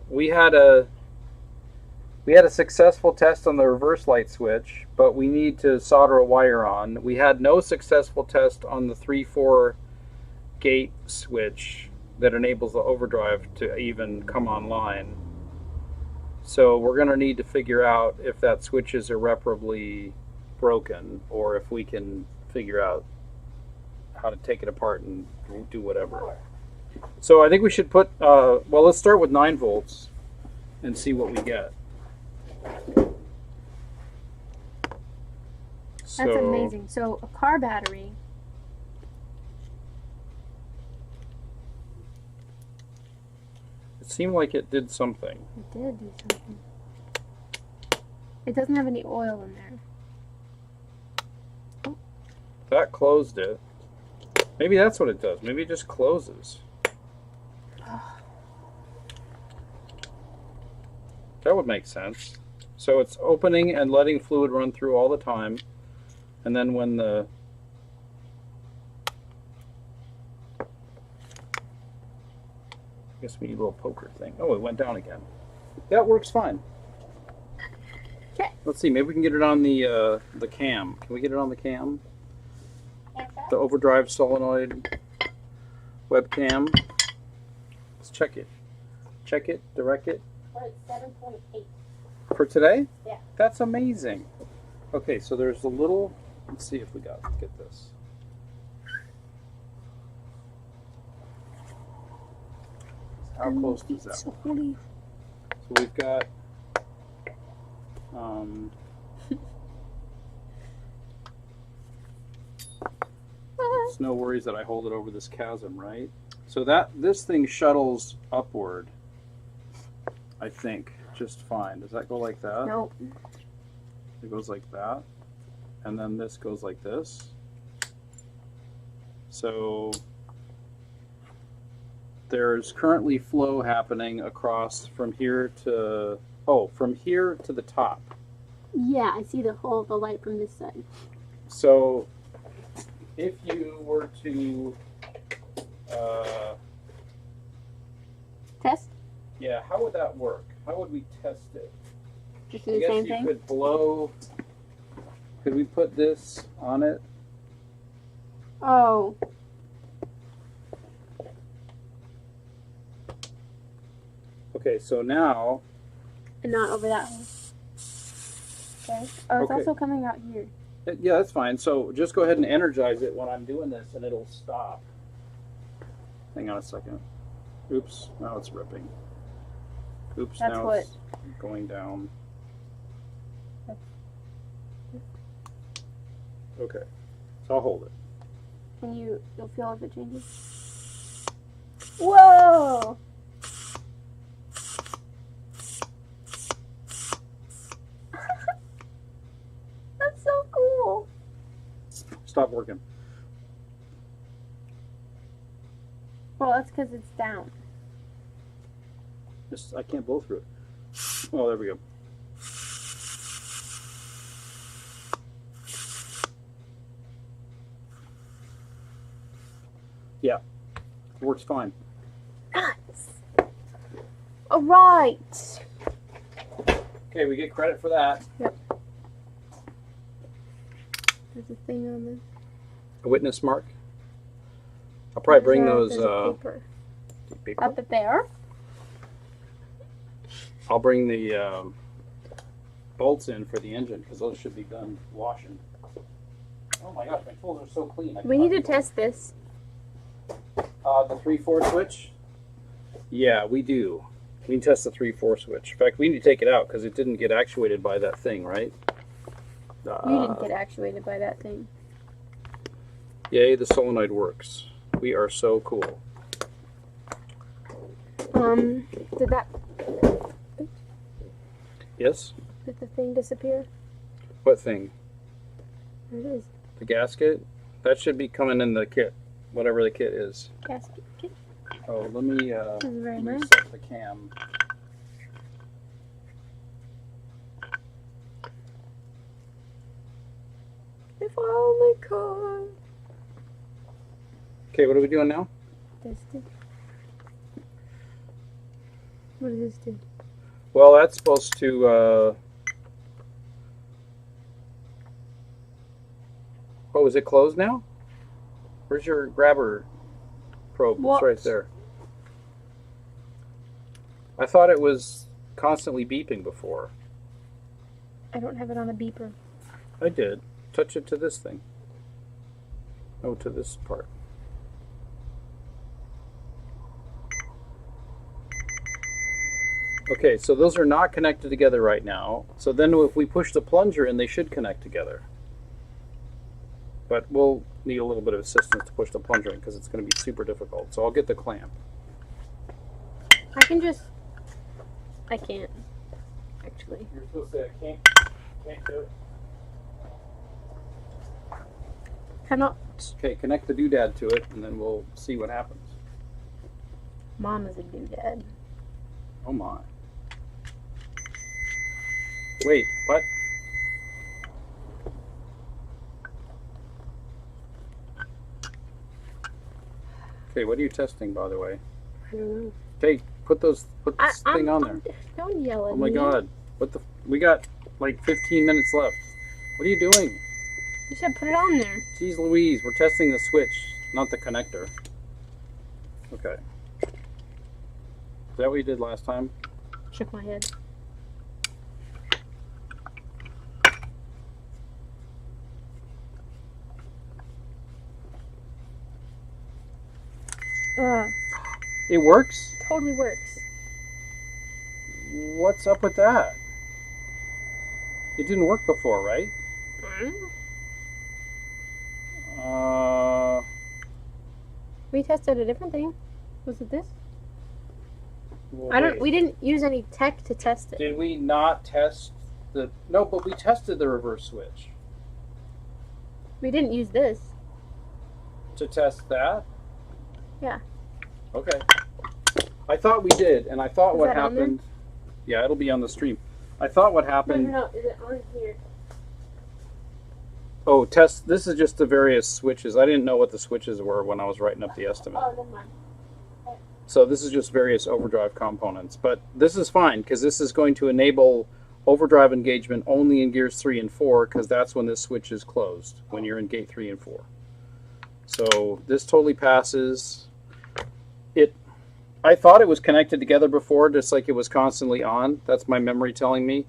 We had a successful test on the reverse light switch, but we need to solder a wire on. We had no successful test on the 3/4 gate switch that enables the overdrive to even come online. So we're going to need to figure out if that switch is irreparably broken, or if we can figure out how to take it apart and do whatever. So I think we should put, well, let's start with 9 volts and see what we get. That's amazing. So a car battery. seemed like it did something. It did do something. It doesn't have any oil in there. That closed it. Maybe that's what it does. Maybe it just closes. That would make sense. So it's opening and letting fluid run through all the time. And then when the... I guess we need a little poker thing. Oh, it went down again. That works fine. Okay. Let's see. Maybe we can get it on the cam. Can we get it on the cam? The Overdrive Solenoid webcam. Let's check it. Check it. Direct it. We're at 7.8. For today? Yeah. That's amazing. Okay, so there's a little... Let's see if we get this. How close is that? So holy. So we've got... It's no worries that I hold it over this chasm, right? So this thing shuttles upward, I think, just fine. Does that go like that? Nope. It goes like that. And then this goes like this. So there's currently flow happening across from here to, from here to the top. Yeah, I see the light from this side. So if you were to Test? yeah, how would that work? How would we test it? Just do the same thing? Could blow. Could we put this on it? Oh. Okay, so now. And not over that one. Okay. Oh, it's Okay. also coming out here. Yeah, that's fine. So just go ahead and energize it when I'm doing this, and it'll stop. Hang on a second. Oops, now it's ripping. Oops, That's now what- it's going down. Okay, so I'll hold it. And you'll feel if it changes. Whoa! That's so cool. Stop working. Well, that's because it's down. I can't blow through it. Oh, there we go. Yeah, it works fine. Nice. All right. Okay, we get credit for that. Yep. There's a thing on this. A witness mark. I'll probably bring those. There's a paper. Paper? Up there. I'll bring the bolts in for the engine because those should be done washing. Oh my gosh, my tools are so clean. We need to test this. The 3/4 switch? Yeah, we do. We can test the 3/4 switch. In fact, we need to take it out because it didn't get actuated by that thing, right? You didn't get actuated by that thing. Yay, the solenoid works. We are so cool. Did that... Yes? Did the thing disappear? What thing? There it is. The gasket? That should be coming in the kit, whatever the kit is. Gasket. Oh, let me This is very nice. reset the cam. If I only could. Okay, what are we doing now? Test it. What does this do? Well, that's supposed to, oh, is it closed now? Where's your grabber probe? What? It's right there. I thought it was constantly beeping before. I don't have it on a beeper. I did. Touch it to this thing. Oh, to this part. Okay, so those are not connected together right now. So then if we push the plunger in, they should connect together. But we'll need a little bit of assistance to push the plunger in because it's going to be super difficult. So I'll get the clamp. I can just. I can't. Actually. You're supposed to say I can't do it. Cannot. Okay, connect the doodad to it, and then we'll see what happens. Mom is a doodad. Oh my. Wait, what? Okay, what are you testing, by the way? I don't know. Okay, put this thing on there. Don't yell at me. Oh my god. What the? We got like 15 minutes left. What are you doing? You should put it on there. Jeez Louise, we're testing the switch, not the connector. Okay. Is that what you did last time? Shook my head. It works? Totally works. What's up with that? It didn't work before, right? We tested a different thing. Was it this? Well, I don't. wait. We didn't use any tech to test it. Did we not test the? No, but we tested the reverse switch We didn't use this. to test that. Yeah. Okay. I thought we did, and I thought Is what that on there? happened. Yeah, it'll be on the stream. I thought what happened. No. Is it on here? Oh, test. This is just the various switches. I didn't know what the switches were when I was writing up the estimate. Oh, never mind. So this is just various overdrive components. But this is fine because this is going to enable overdrive engagement only in gears 3 and 4 because that's when this switch is closed, when you're in gate 3 and 4. So this totally passes. I thought it was connected together before, just like it was constantly on. That's my memory telling me,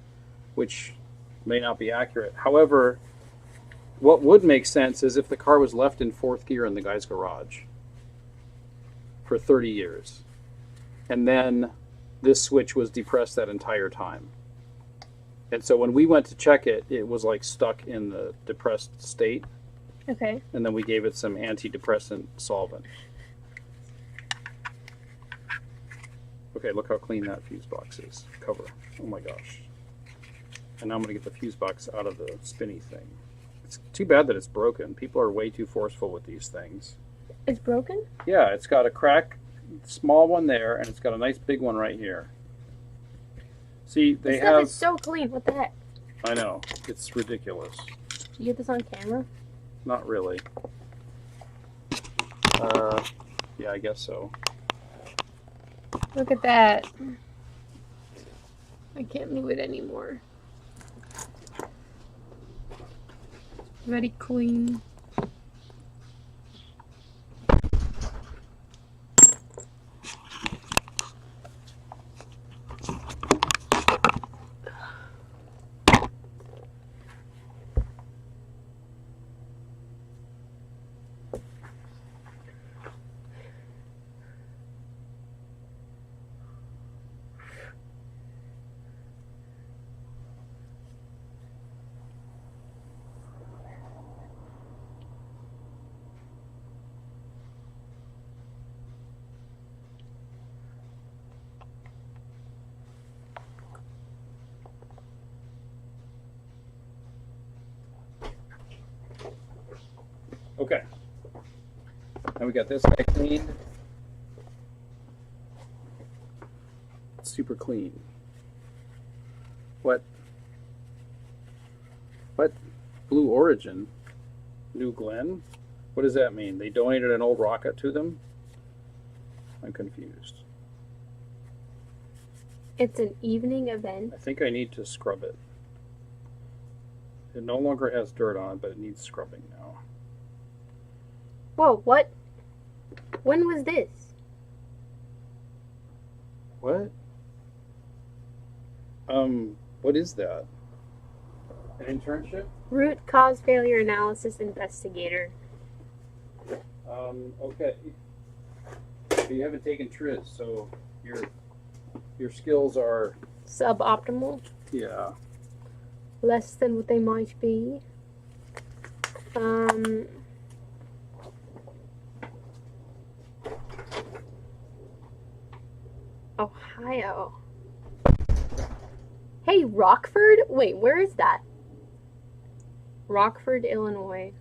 which may not be accurate. However, what would make sense is if the car was left in 4th gear in the guy's garage for 30 years, and then this switch was depressed that entire time. And so when we went to check it, it was like stuck in the depressed state, Okay. and then we gave it some antidepressant solvent. Okay, look how clean that fuse box is. Cover. Oh my gosh. And now I'm going to get the fuse box out of the spinny thing. It's too bad that it's broken. People are way too forceful with these things. It's broken? Yeah, it's got a crack, small one there, and it's got a nice big one right here. See, they This stuff have... is so clean. What the heck? I know. It's ridiculous. Did you get this on camera? Not really. Yeah, I guess so. Look at that. I can't move it anymore. Very clean. Okay. Now we got this guy cleaned. Super clean. What? Blue Origin? New Glenn? What does that mean? They donated an old rocket to them? I'm confused. It's an evening event. I think I need to scrub it. It no longer has dirt on it, but it needs scrubbing now. Whoa, what? When was this? What? What is that? An internship? Root cause failure analysis investigator. Okay. You haven't taken Triz, so your skills are, Suboptimal. yeah. Less than what they might be. Oh, Ohio. Hey, Rockford? Wait, where is that? Rockford, Illinois.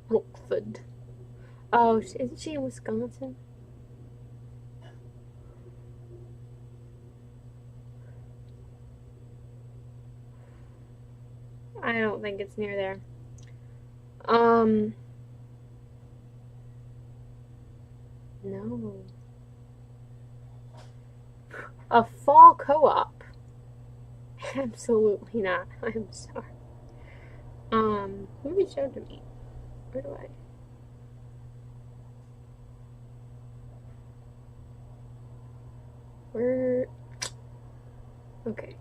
Rockford. Oh, isn't she in Wisconsin? I don't think it's near there. No. A fall co-op. Absolutely not. I'm sorry. Who reached out to me? Where do I? Where? Okay.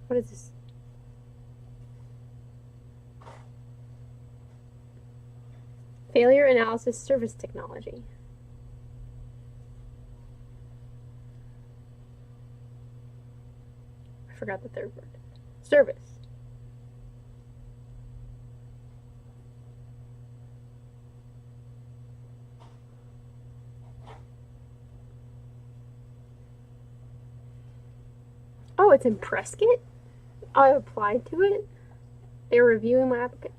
What is this? Failure analysis service technology. I forgot the third word. Service. Oh, it's in Prescott? I applied to it? They were reviewing my application.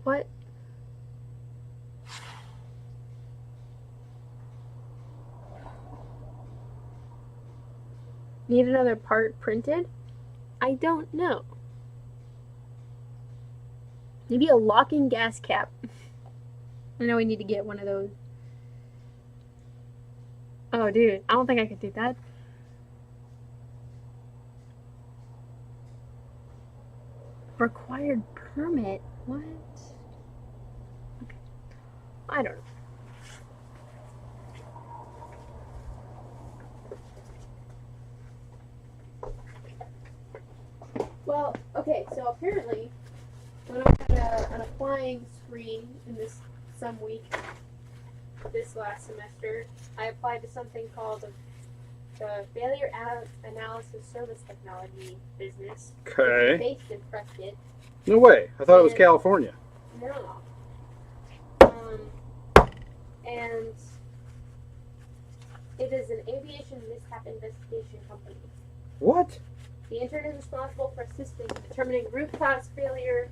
What? Need another part printed? I don't know. Maybe a locking gas cap. I know we need to get one of those. Oh, dude, I don't think I could do that. Required permit? What? Okay. I don't know. Well, okay, so apparently when I had an applying spree in some week this last semester, I applied to something called the Failure Analysis Service Technology business. Okay. Based in Prescott. No way. I thought it was California. No. And it is an aviation mishap investigation company. What? The intern is responsible for assisting in determining root cause failure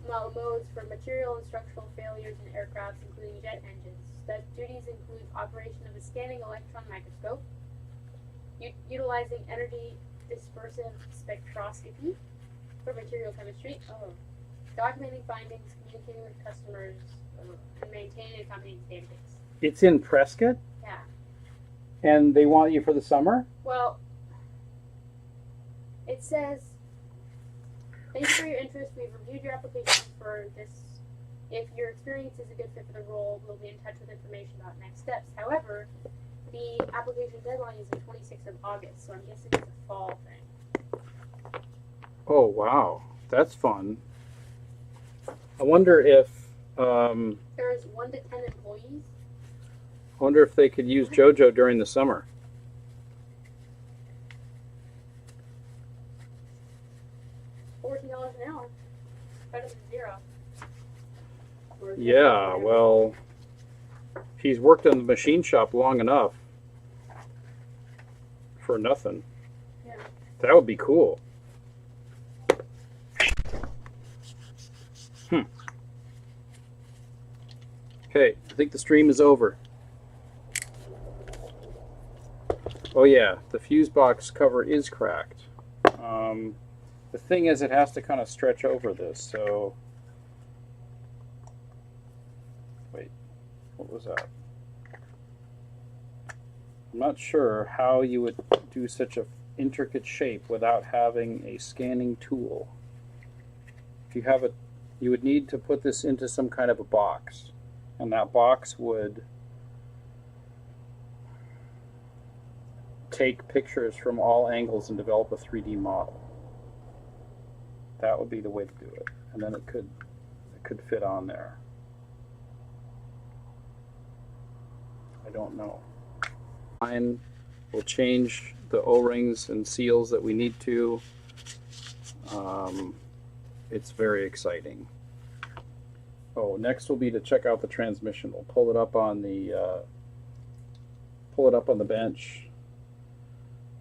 modes for material and structural failures in aircrafts, including jet engines. Such duties include operation of a scanning electron microscope, utilizing energy dispersive spectroscopy for material chemistry, documenting findings, communicating with customers, and maintaining a company's database. It's in Prescott? Yeah. And they want you for the summer? Well, it says, thanks for your interest. We've reviewed your application for this. If your experience is a good fit for the role, we'll be in touch with information about next steps. However, the application deadline is the 26th of August, so I'm guessing it's a fall thing. Oh, wow. That's fun. I wonder if There's 1 to 10 employees. I wonder if they could use JoJo during the summer. $14 an hour. Better than zero. Yeah, well, he's worked in the machine shop long enough for nothing. Yeah. That would be cool. Okay, I think the stream is over. Oh yeah, the fuse box cover is cracked. The thing is, it has to kind of stretch over this, so... Wait, what was that? I'm not sure how you would do such an intricate shape without having a scanning tool. If you have you would need to put this into some kind of a box, and that box would take pictures from all angles and develop a 3D model. That would be the way to do it, and then it could fit on there. I don't know. Fine. We'll change the O-rings and seals that we need to. It's very exciting. Oh, next will be to check out the transmission. We'll pull it up on the bench.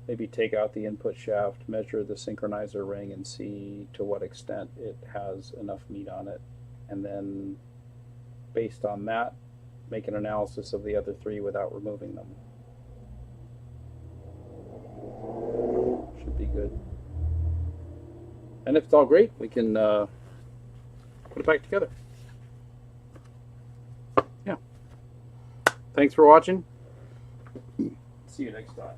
Maybe take out the input shaft, measure the synchronizer ring, and see to what extent it has enough meat on it. And then, based on that, make an analysis of the other three without removing them. Should be good. And if it's all great, we can put it back together. Yeah. Thanks for watching. See you next time.